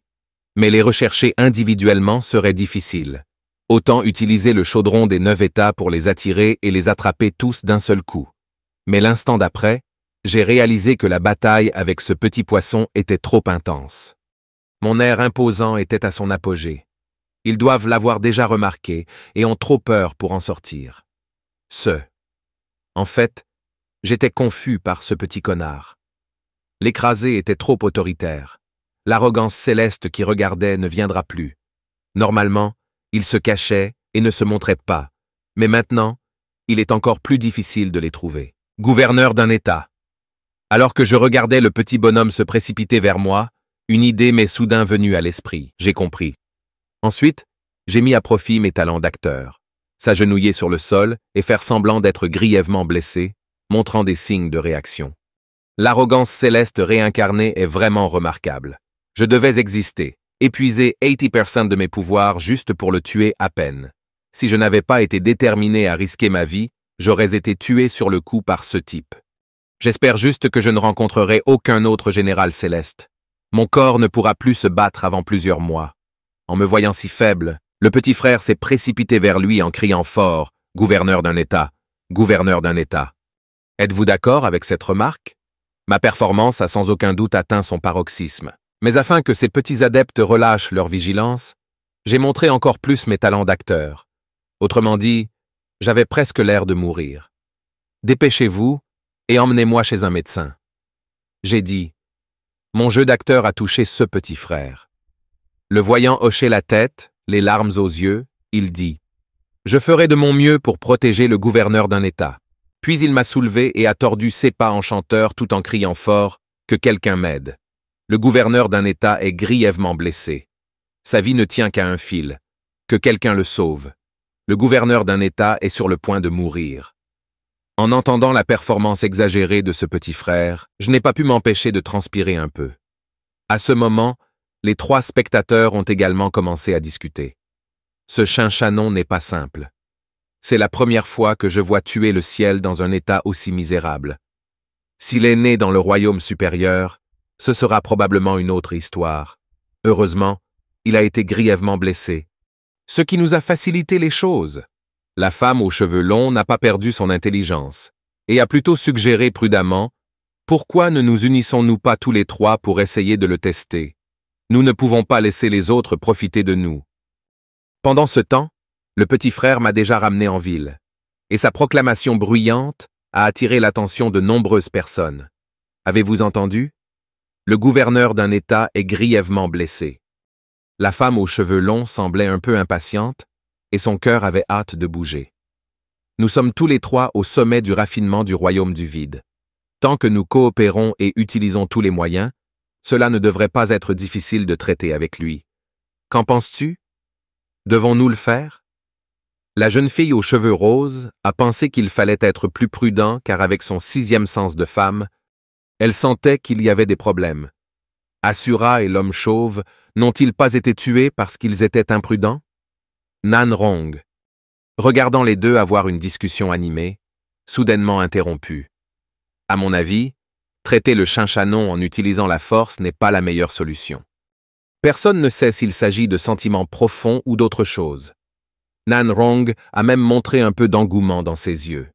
Mais les rechercher individuellement serait difficile. Autant utiliser le chaudron des 9 états pour les attirer et les attraper tous d'un seul coup. Mais l'instant d'après, j'ai réalisé que la bataille avec ce petit poisson était trop intense. Mon air imposant était à son apogée. Ils doivent l'avoir déjà remarqué et ont trop peur pour en sortir. En fait, j'étais confus par ce petit connard. L'écrasé était trop autoritaire. L'arrogance céleste qui regardait ne viendra plus. Normalement, il se cachait et ne se montrait pas. Mais maintenant, il est encore plus difficile de les trouver. Gouverneur d'un État. Alors que je regardais le petit bonhomme se précipiter vers moi, une idée m'est soudain venue à l'esprit. J'ai compris. Ensuite, j'ai mis à profit mes talents d'acteur. S'agenouiller sur le sol et faire semblant d'être grièvement blessé, montrant des signes de réaction. L'arrogance céleste réincarnée est vraiment remarquable. Je devais exister, épuiser 80% de mes pouvoirs juste pour le tuer à peine. Si je n'avais pas été déterminé à risquer ma vie, j'aurais été tué sur le coup par ce type. J'espère juste que je ne rencontrerai aucun autre général céleste. Mon corps ne pourra plus se battre avant plusieurs mois. En me voyant si faible, le petit frère s'est précipité vers lui en criant fort « Gouverneur d'un État, gouverneur d'un État ». Êtes-vous d'accord avec cette remarque? Ma performance a sans aucun doute atteint son paroxysme. Mais afin que ces petits adeptes relâchent leur vigilance, J'ai montré encore plus mes talents d'acteur. Autrement dit, j'avais presque l'air de mourir. Dépêchez-vous et emmenez-moi chez un médecin. J'ai dit. Mon jeu d'acteur a touché ce petit frère. Le voyant hocher la tête, les larmes aux yeux, il dit. Je ferai de mon mieux pour protéger le gouverneur d'un État. Puis il m'a soulevé et a tordu ses pas en chanteur tout en criant fort que quelqu'un m'aide. Le gouverneur d'un État est grièvement blessé. Sa vie ne tient qu'à un fil. Que quelqu'un le sauve. Le gouverneur d'un État est sur le point de mourir. En entendant la performance exagérée de ce petit frère, je n'ai pas pu m'empêcher de transpirer un peu. À ce moment, les 3 spectateurs ont également commencé à discuter. Ce Chinchanon n'est pas simple. C'est la première fois que je vois tuer le ciel dans un état aussi misérable. S'il est né dans le royaume supérieur, ce sera probablement une autre histoire. Heureusement, il a été grièvement blessé. Ce qui nous a facilité les choses. La femme aux cheveux longs n'a pas perdu son intelligence et a plutôt suggéré prudemment « Pourquoi ne nous unissons-nous pas tous les 3 pour essayer de le tester? Nous ne pouvons pas laisser les autres profiter de nous. » Pendant ce temps, le petit frère m'a déjà ramené en ville, et sa proclamation bruyante a attiré l'attention de nombreuses personnes. Avez-vous entendu? Le gouverneur d'un État est grièvement blessé. La femme aux cheveux longs semblait un peu impatiente, et son cœur avait hâte de bouger. Nous sommes tous les 3 au sommet du raffinement du royaume du vide. Tant que nous coopérons et utilisons tous les moyens, cela ne devrait pas être difficile de traiter avec lui. Qu'en penses-tu? Devons-nous le faire? La jeune fille aux cheveux roses a pensé qu'il fallait être plus prudent car avec son 6e sens de femme, elle sentait qu'il y avait des problèmes. Asura et l'homme chauve n'ont-ils pas été tués parce qu'ils étaient imprudents? Nan Rong, regardant les deux avoir une discussion animée, soudainement interrompue. À mon avis, traiter le Chinchanon en utilisant la force n'est pas la meilleure solution. Personne ne sait s'il s'agit de sentiments profonds ou d'autre chose. Nan Rong a même montré un peu d'engouement dans ses yeux.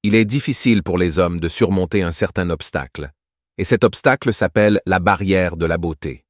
Il est difficile pour les hommes de surmonter un certain obstacle, et cet obstacle s'appelle la barrière de la beauté.